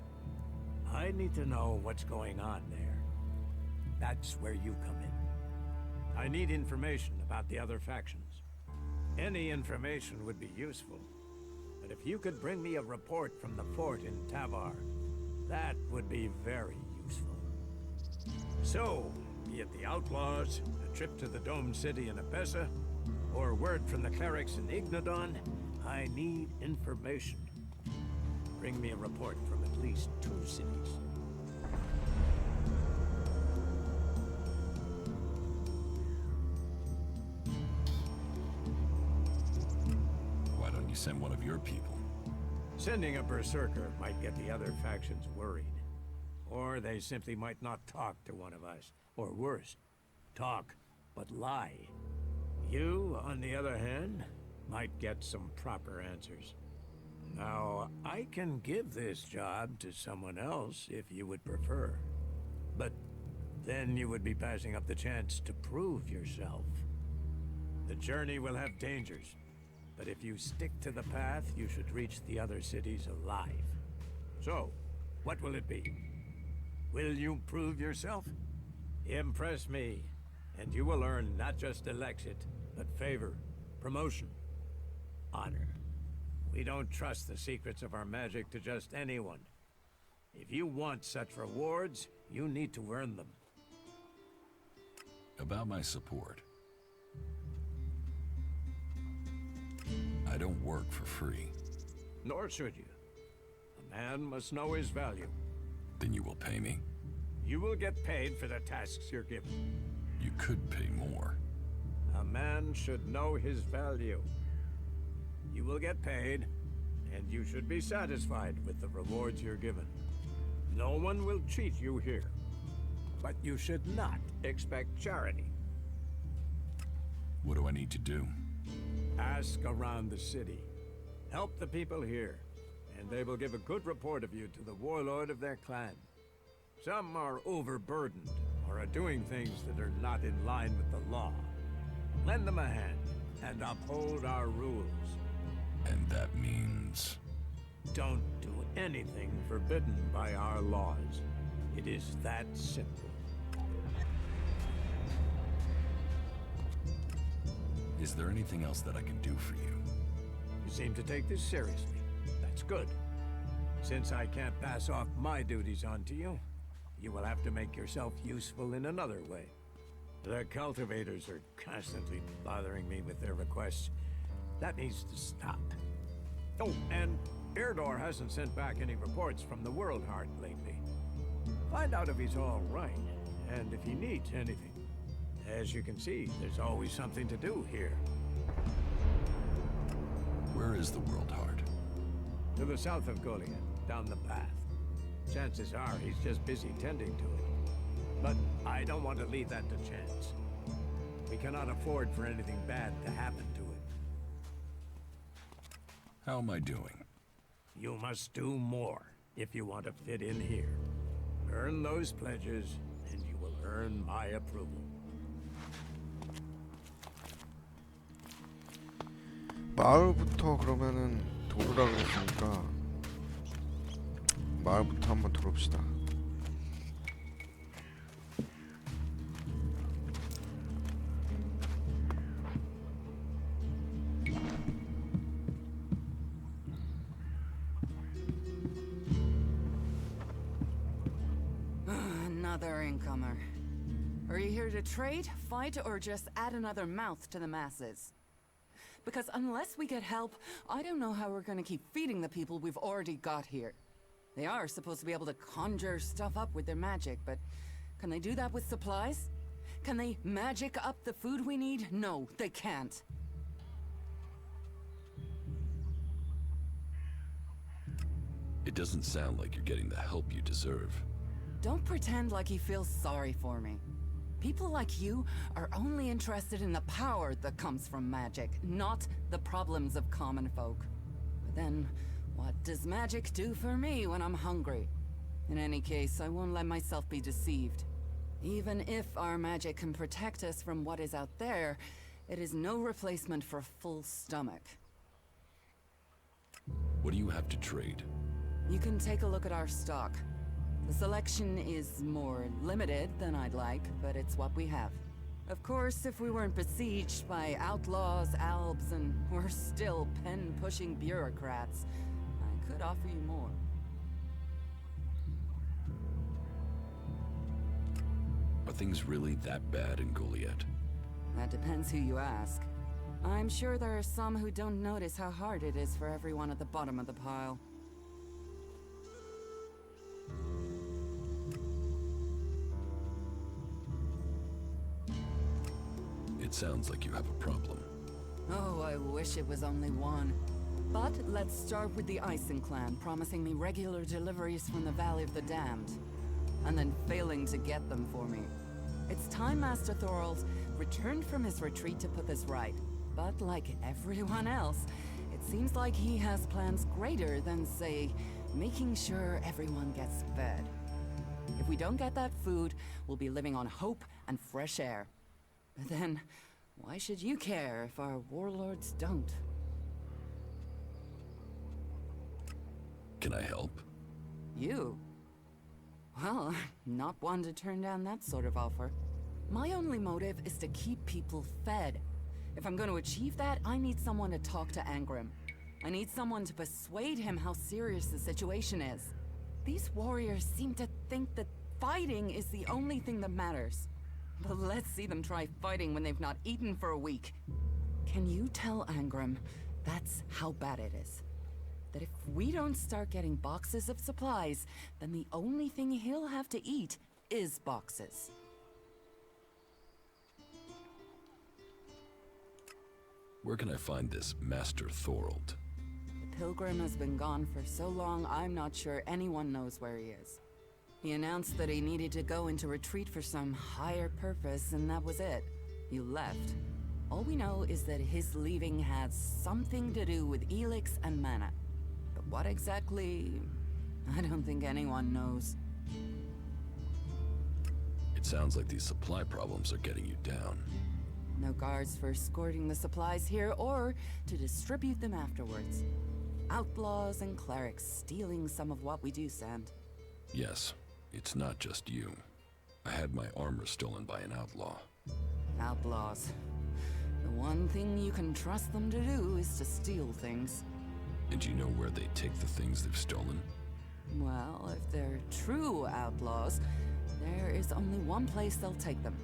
I need to know what's going on there. That's where you come in. I need information about the other factions. Any information would be useful, but if you could bring me a report from the fort in Tavar, that would be very useful. So, be it the outlaws, a trip to the Dome City in Abessa, or word from the clerics in Ignadon, I need information. Bring me a report from at least 2 cities. Why don't you send one of your people? Sending a berserker might get the other factions worried. Or they simply might not talk to one of us. Or worse, talk, but lie. You, on the other hand, might get some proper answers. Now, I can give this job to someone else if you would prefer. But then you would be passing up the chance to prove yourself. The journey will have dangers, but if you stick to the path, you should reach the other cities alive. So, what will it be? Will you prove yourself? Impress me, and you will earn not just Elexit, but favor, promotion, honor. We don't trust the secrets of our magic to just anyone. If you want such rewards, you need to earn them. About my support. I don't work for free. Nor should you. A man must know his value. Then you will pay me? You will get paid for the tasks you're given. You could pay more. A man should know his value. You will get paid, and you should be satisfied with the rewards you're given. No one will cheat you here. But you should not expect charity. What do I need to do? Ask around the city. Help the people here, and they will give a good report of you to the warlord of their clan. Some are overburdened, or are doing things that are not in line with the law. Lend them a hand, and uphold our rules. And that means... Don't do anything forbidden by our laws. It is that simple. Is there anything else that I can do for you? You seem to take this seriously. That's good. Since I can't pass off my duties onto you, you will have to make yourself useful in another way. The cultivators are constantly bothering me with their requests. That needs to stop. Oh, and Irdor hasn't sent back any reports from the World Heart lately. Find out if he's all right, and if he needs anything. As you can see, there's always something to do here. Where is the World Heart? To the south of Goliath, down the path. Chances are he's just busy tending to it. But I don't want to leave that to chance. We cannot afford for anything bad to happen to it. How am I doing? You must do more if you want to fit in here. Earn those pledges, and you will earn my approval. 마을부터 그러면은 도르라 그랬으니까 마을부터 한번 돌읍시다. Another incomer. Are you here to trade, fight, or just add another mouth to the masses? Because unless we get help, I don't know how we're gonna keep feeding the people we've already got here. They are supposed to be able to conjure stuff up with their magic, but can they do that with supplies? Can they magic up the food we need? No, they can't. It doesn't sound like you're getting the help you deserve. Don't pretend like he feels sorry for me. People like you are only interested in the power that comes from magic, not the problems of common folk. But then, what does magic do for me when I'm hungry? In any case, I won't let myself be deceived. Even if our magic can protect us from what is out there, It is no replacement for a full stomach. What do you have to trade? You can take a look at our stock. The selection is more limited than I'd like, but it's what we have. Of course, if we weren't besieged by outlaws, albs, and worse still, pen-pushing bureaucrats, I could offer you more. Are things really that bad in Goliath? That depends who you ask. I'm sure there are some who don't notice how hard it is for everyone at the bottom of the pile. It sounds like you have a problem. Oh, I wish it was only one. But let's start with the Ison clan promising me regular deliveries from the Valley of the Damned, and then failing to get them for me. It's time Master Thorald returned from his retreat to put this right. But like everyone else, it seems like he has plans greater than, say, making sure everyone gets fed. If we don't get that food, we'll be living on hope and fresh air. But then, why should you care if our warlords don't? Can I help? You? Well, not one to turn down that sort of offer. My only motive is to keep people fed. If I'm going to achieve that, I need someone to talk to Angrim. I need someone to persuade him how serious the situation is. These warriors seem to think that fighting is the only thing that matters. But let's see them try fighting when they've not eaten for a week. Can you tell Angrim that's how bad it is? That if we don't start getting boxes of supplies, then the only thing he'll have to eat is boxes. Where can I find this Master Thorald? The Pilgrim has been gone for so long, I'm not sure anyone knows where he is. He announced that he needed to go into retreat for some higher purpose, and that was it. He left. All we know is that his leaving had something to do with Elex and mana. But what exactly? I don't think anyone knows. It sounds like these supply problems are getting you down. No guards for escorting the supplies here or to distribute them afterwards. Outlaws and clerics stealing some of what we do send. Yes, it's not just you. I had my armor stolen by an outlaw. Outlaws. The one thing you can trust them to do is to steal things. And you know where they take the things they've stolen? Well, if they're true outlaws, there is only one place they'll take them.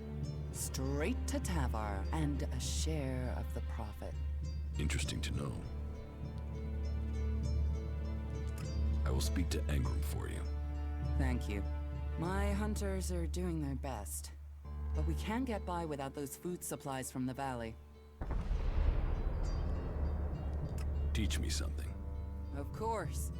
Straight to Tavar and a share of the profit. Interesting to know. I will speak to Angrim for you. Thank you. My hunters are doing their best. But we can't get by without those food supplies from the valley. Teach me something. Of course.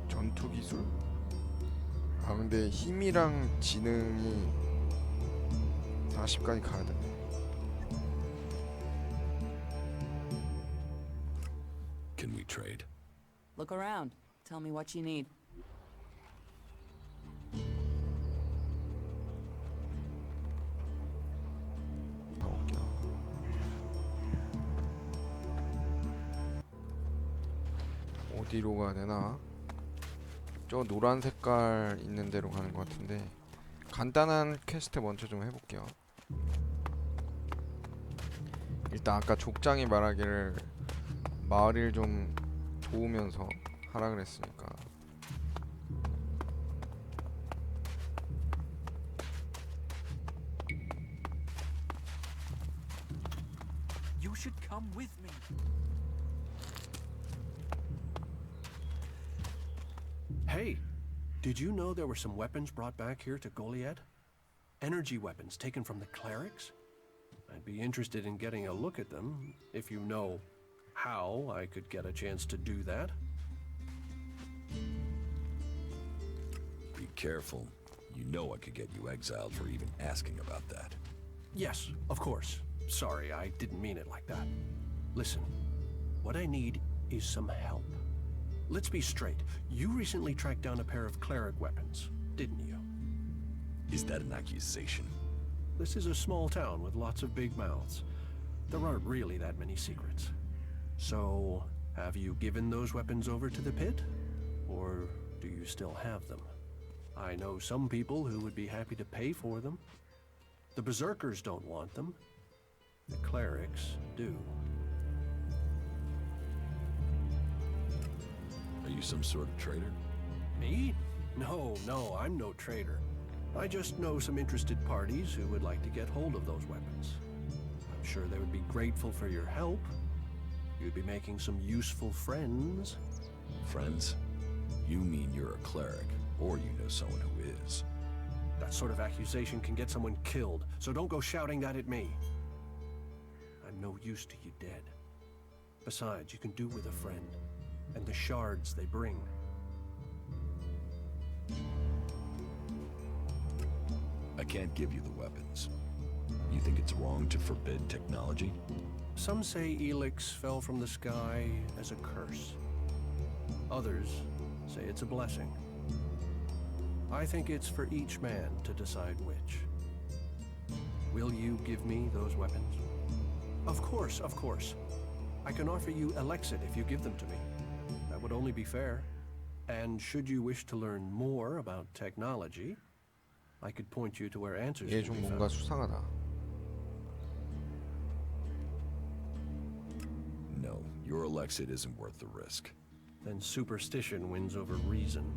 전투 기술? 아 근데 힘이랑 지능이 40까지 가야 되네. Can we trade? Look around. Tell me what you need. 어디로 가야 되나? 저 노란 색깔 있는 데로 가는 것 같은데 간단한 퀘스트 먼저 좀 해볼게요. 일단 아까 족장이 말하기를 마을을 좀 도우면서 하라 그랬으니까 You should come with me. Hey, did you know there were some weapons brought back here to Goliath? Energy weapons taken from the clerics? I'd be interested in getting a look at them, if you know how I could get a chance to do that. Be careful. You know I could get you exiled for even asking about that. Yes, of course. sorry, I didn't mean it like that. Listen, what I need is some help. Let's be straight. You recently tracked down a pair of cleric weapons, didn't you? Is that an accusation? This is a small town with lots of big mouths. There aren't really that many secrets. So, have you given those weapons over to the pit? Or do you still have them? I know some people who would be happy to pay for them. The berserkers don't want them. The clerics do. Are you some sort of traitor? Me? No, I'm no traitor. I just know some interested parties who would like to get hold of those weapons. I'm sure they would be grateful for your help. You'd be making some useful friends. Friends? You mean you're a cleric, or you know someone who is. That sort of accusation can get someone killed, so don't go shouting that at me. I'm no use to you dead. Besides, you can do with a friend, and the shards they bring. I can't give you the weapons. You think it's wrong to forbid technology? Some say Elex fell from the sky as a curse. Others say it's a blessing. I think it's for each man to decide which. Will you give me those weapons? Of course, of course. I can offer you Elexit if you give them to me. That would only be fair. And should you wish to learn more about technology, I could point you to where answers 얘 can 좀 be 뭔가 found. 수상하다. No, your Alexid isn't worth the risk. Then superstition wins over reason.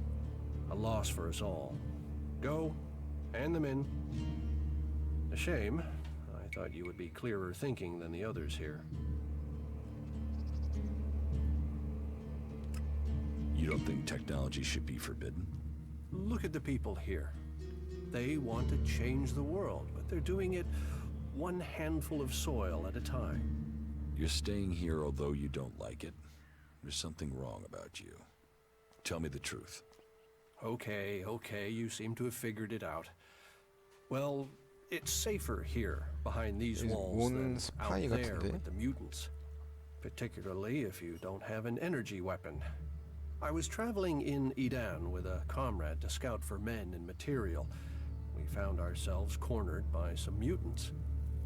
A loss for us all. Go, hand them in. A shame. I thought you would be clearer thinking than the others here. You don't think technology should be forbidden? Look at the people here. They want to change the world, but they're doing it one handful of soil at a time. You're staying here although you don't like it. There's something wrong about you. Tell me the truth. Okay, you seem to have figured it out. Well, it's safer here, behind these walls, than out 스파이 there 같은데? with the mutants. Particularly if you don't have an energy weapon. I was traveling in Edan with a comrade to scout for men and material. We found ourselves cornered by some mutants.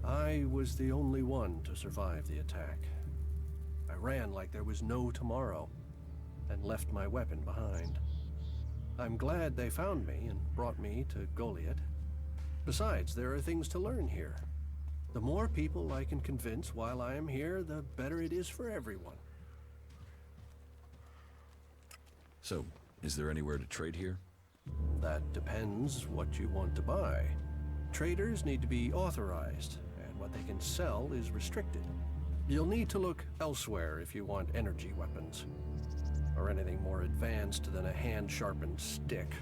I was the only one to survive the attack. I ran like there was no tomorrow, and left my weapon behind. I'm glad they found me and brought me to Goliath. Besides, there are things to learn here. The more people I can convince while I am here, the better it is for everyone. So, is there anywhere to trade here? That depends what you want to buy. Traders need to be authorized, and what they can sell is restricted. You'll need to look elsewhere if you want energy weapons, or anything more advanced than a hand-sharpened stick.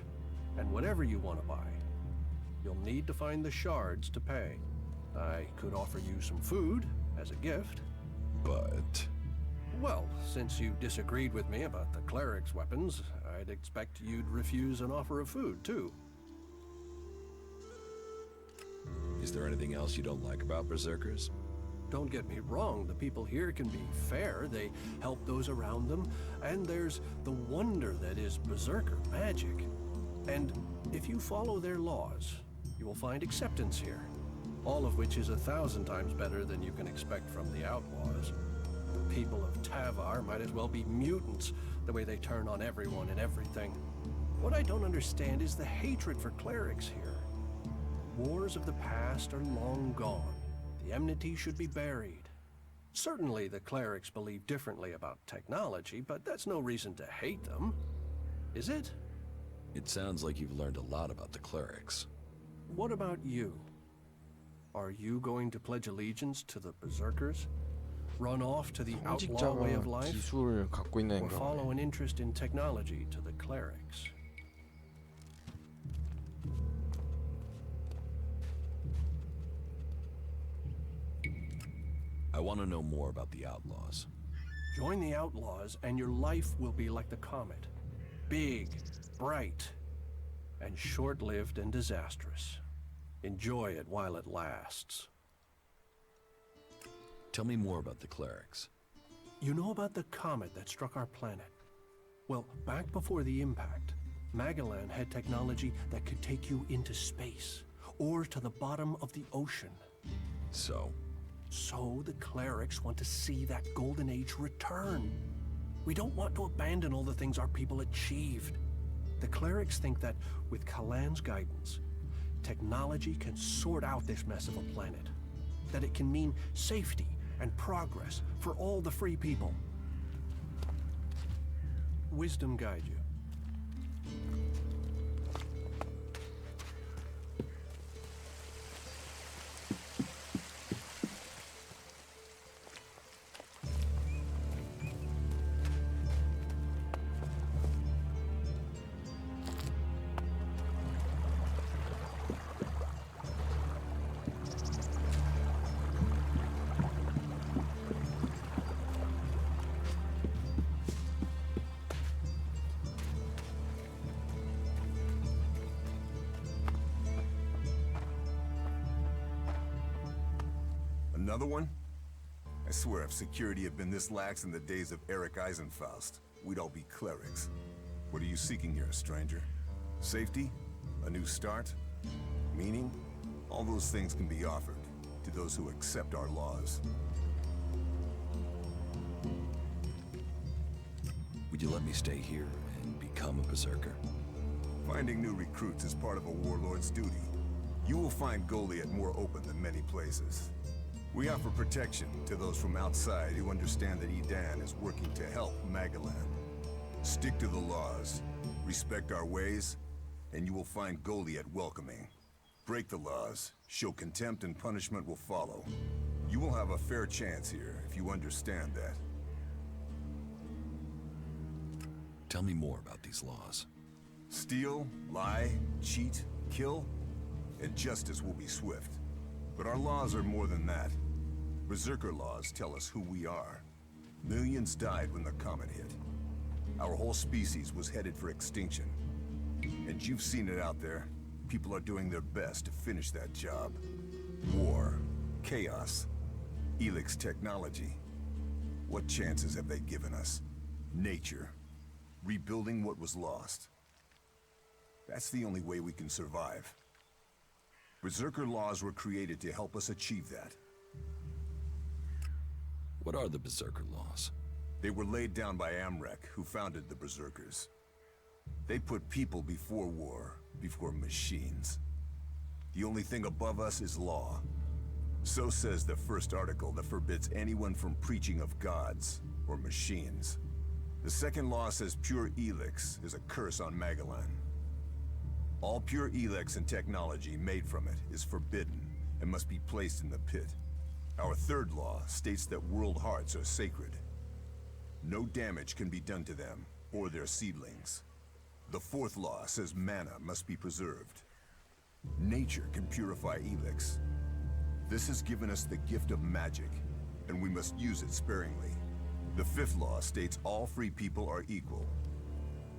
And whatever you want to buy, you'll need to find the shards to pay. I could offer you some food as a gift. But... Well, since you disagreed with me about the cleric's weapons, I'd expect you'd refuse an offer of food, too. Is there anything else you don't like about berserkers? Don't get me wrong, the people here can be fair, they help those around them, and there's the wonder that is berserker magic. And if you follow their laws, you will find acceptance here, all of which is 1,000 times better than you can expect from the outlaws. The people of Tavar might as well be mutants, the way they turn on everyone and everything. What I don't understand is the hatred for clerics here. Wars of the past are long gone. The enmity should be buried. Certainly the clerics believe differently about technology, but that's no reason to hate them. Is it? It sounds like you've learned a lot about the clerics. What about you? Are you going to pledge allegiance to the berserkers? Run off to the outlaw way of 성직자가 life? 기술을 갖고 있는 Or 건가? follow an interest in technology to the clerics? I want to know more about the outlaws. Join the outlaws and your life will be like the comet. Big, bright, and short-lived and disastrous. Enjoy it while it lasts. Tell me more about the clerics. You know about the comet that struck our planet? Well, back before the impact, Magellan had technology that could take you into space, or to the bottom of the ocean. So? So the clerics want to see that golden age return. We don't want to abandon all the things our people achieved. The clerics think that with Kalan's guidance, technology can sort out this mess of a planet. That it can mean safety and progress for all the free people. Wisdom guide you. Another one? I swear if security had been this lax in the days of Eric Eisenfaust, we'd all be clerics. What are you seeking here, stranger? Safety? A new start? Meaning? All those things can be offered to those who accept our laws. Would you let me stay here and become a berserker? Finding new recruits is part of a warlord's duty. You will find Goliath more open than many places. We offer protection to those from outside who understand that Edan is working to help Magellan. Stick to the laws, respect our ways, and you will find Goliath welcoming. Break the laws, show contempt, and punishment will follow. You will have a fair chance here if you understand that. Tell me more about these laws. Steal, lie, cheat, kill, and justice will be swift. But our laws are more than that. Berserker laws tell us who we are. Millions died when the comet hit. Our whole species was headed for extinction. And you've seen it out there. People are doing their best to finish that job. War, chaos, Elex technology. What chances have they given us? Nature. Rebuilding what was lost. That's the only way we can survive. Berserker laws were created to help us achieve that. What are the Berserker laws? They were laid down by Amrek, who founded the Berserkers. They put people before war, before machines. The only thing above us is law. So says the first article that forbids anyone from preaching of gods or machines. The second law says pure Elex is a curse on Magellan. All pure Elex and technology made from it is forbidden and must be placed in the pit. Our third law states that world hearts are sacred. No damage can be done to them or their seedlings. The fourth law says mana must be preserved. Nature can purify Elex. This has given us the gift of magic, and we must use it sparingly. The fifth law states all free people are equal.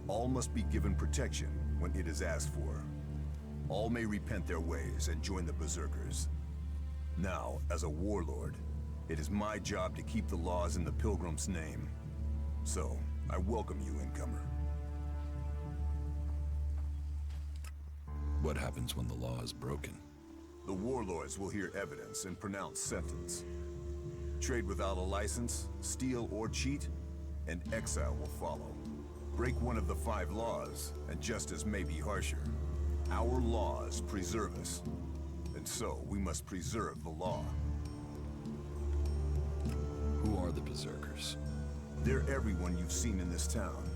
All must be given protection when it is asked for. All may repent their ways and join the Berserkers. Now, as a warlord, it is my job to keep the laws in the Pilgrim's name. So, I welcome you, incomer. What happens when the law is broken? The warlords will hear evidence and pronounce sentence. Trade without a license, steal or cheat, and exile will follow. Break one of the 5 laws, and justice may be harsher. Our laws preserve us, and so we must preserve the law. Who are the Berserkers? They're everyone you've seen in this town,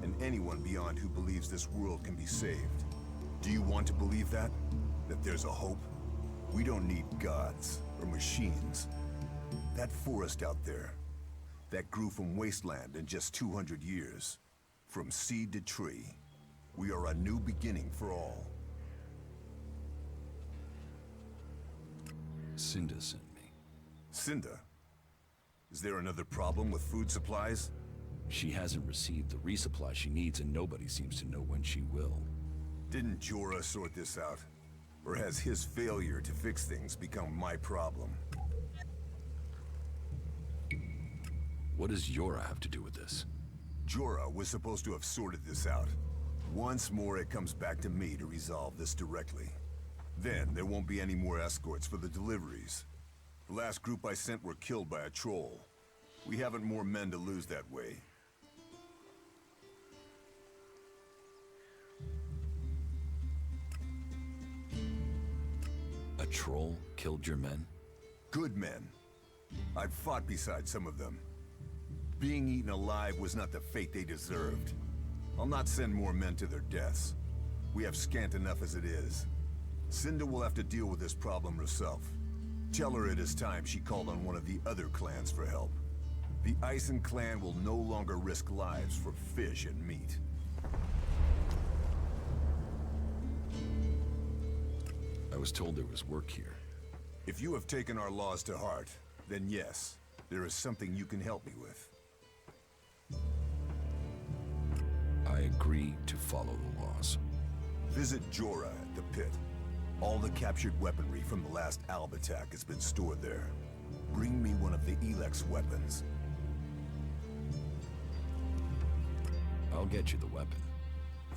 and anyone beyond who believes this world can be saved. Do you want to believe that? That there's a hope? We don't need gods or machines. That forest out there, that grew from wasteland in just 200 years. From seed to tree, we are a new beginning for all. Cinda sent me. Cinda? Is there another problem with food supplies? She hasn't received the resupply she needs, and nobody seems to know when she will. Didn't Jorah sort this out? Or has his failure to fix things become my problem? What does Yora have to do with this? Jorah was supposed to have sorted this out. Once more, it comes back to me to resolve this directly. Then, there won't be any more escorts for the deliveries. The last group I sent were killed by a troll. We haven't more men to lose that way. A troll killed your men? Good men. I've fought beside some of them. Being eaten alive was not the fate they deserved. I'll not send more men to their deaths. We have scant enough as it is. Cinda will have to deal with this problem herself. Tell her it is time she called on one of the other clans for help. The Ison clan will no longer risk lives for fish and meat. I was told there was work here. If you have taken our laws to heart, then yes, there is something you can help me with. I agree to follow the laws. Visit Jorah at the pit. All the captured weaponry from the last Alb attack has been stored there. Bring me one of the Elex weapons. I'll get you the weapon.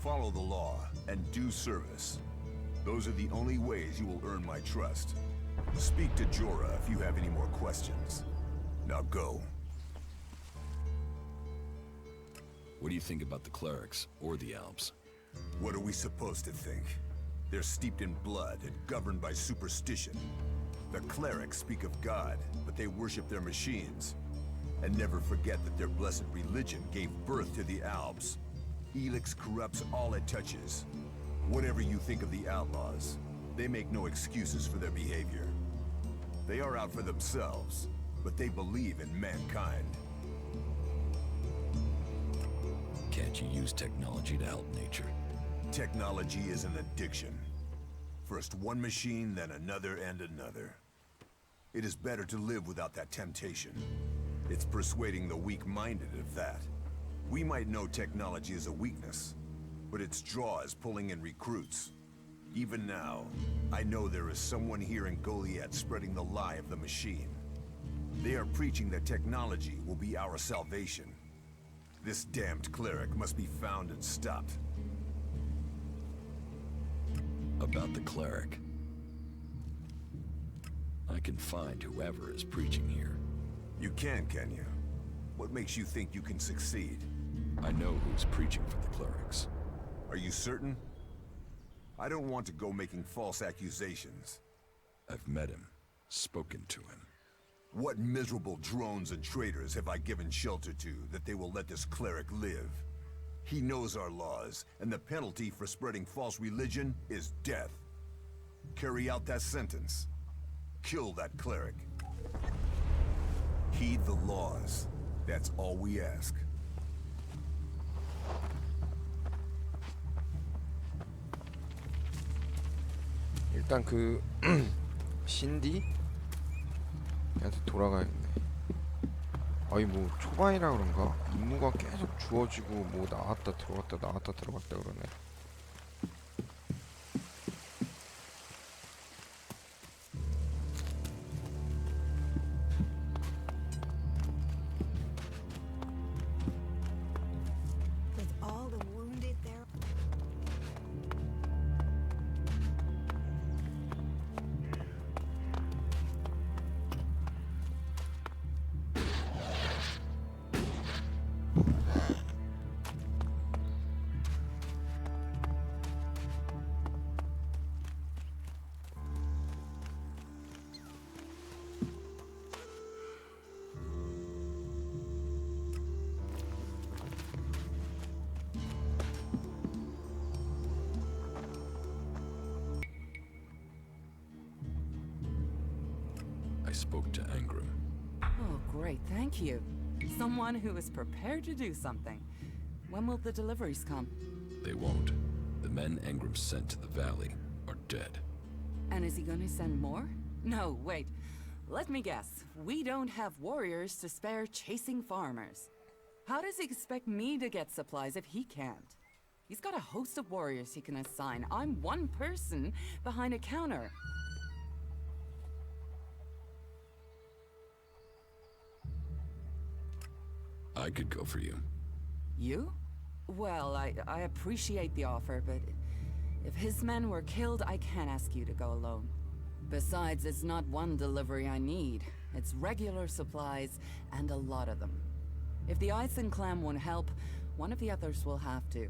Follow the law and do service. Those are the only ways you will earn my trust. Speak to Jorah if you have any more questions. Now go. What do you think about the clerics or the Albs? What are we supposed to think? They're steeped in blood and governed by superstition. The clerics speak of God, but they worship their machines. And never forget that their blessed religion gave birth to the Albs. Elex corrupts all it touches. Whatever you think of the outlaws, they make no excuses for their behavior. They are out for themselves, but they believe in mankind. Can't you use technology to help nature? Technology is an addiction. First one machine, then another and another. It is better to live without that temptation. It's persuading the weak-minded of that. We might know technology is a weakness, but its draw is pulling in recruits. Even now, I know there is someone here in Goliath spreading the lie of the machine. They are preaching that technology will be our salvation. This damned cleric must be found and stopped. About the cleric. I can find whoever is preaching here. You can you? What makes you think you can succeed? I know who's preaching for the clerics. Are you certain? I don't want to go making false accusations. I've met him, spoken to him. What miserable drones and traitors have I given shelter to that they will let this cleric live? He knows our laws, and the penalty for spreading false religion is death. Carry out that sentence. Kill that cleric. Heed the laws. That's all we ask. 일단 그 신디 얘한테 돌아가야겠네. 아니 뭐 초반이라 그런가 임무가 계속 주어지고 뭐 나왔다 들어갔다 나왔다 들어갔다 그러네. I spoke to Angram. Oh, great, thank you. Someone who is prepared to do something. When will the deliveries come? They won't. The men Angram sent to the valley are dead. And is he gonna send more? No, wait. Let me guess. We don't have warriors to spare chasing farmers. How does he expect me to get supplies if he can't? He's got a host of warriors he can assign. I'm one person behind a counter. I could go for you. You? Well, I appreciate the offer, but if his men were killed, I can't ask you to go alone. Besides, it's not one delivery I need. It's regular supplies, and a lot of them. If the Eisen clan won't help, one of the others will have to.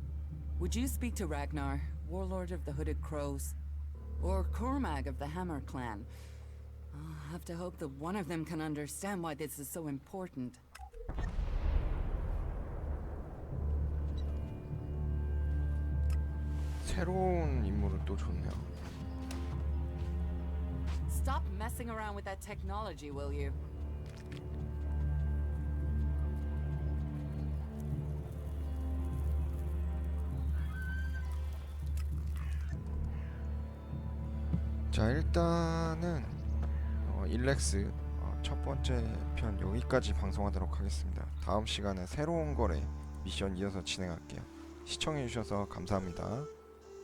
Would you speak to Ragnar, warlord of the Hooded Crows? Or Cormag of the Hammer clan? I'll have to hope that one of them can understand why this is so important. 새로운 인물은 또 좋네요. Stop messing around with that technology, will you? 자, 일단은 일렉스 첫 번째 편 여기까지 방송하도록 하겠습니다. 다음 시간에 새로운 거래 미션 이어서 진행할게요. 시청해주셔서 감사합니다.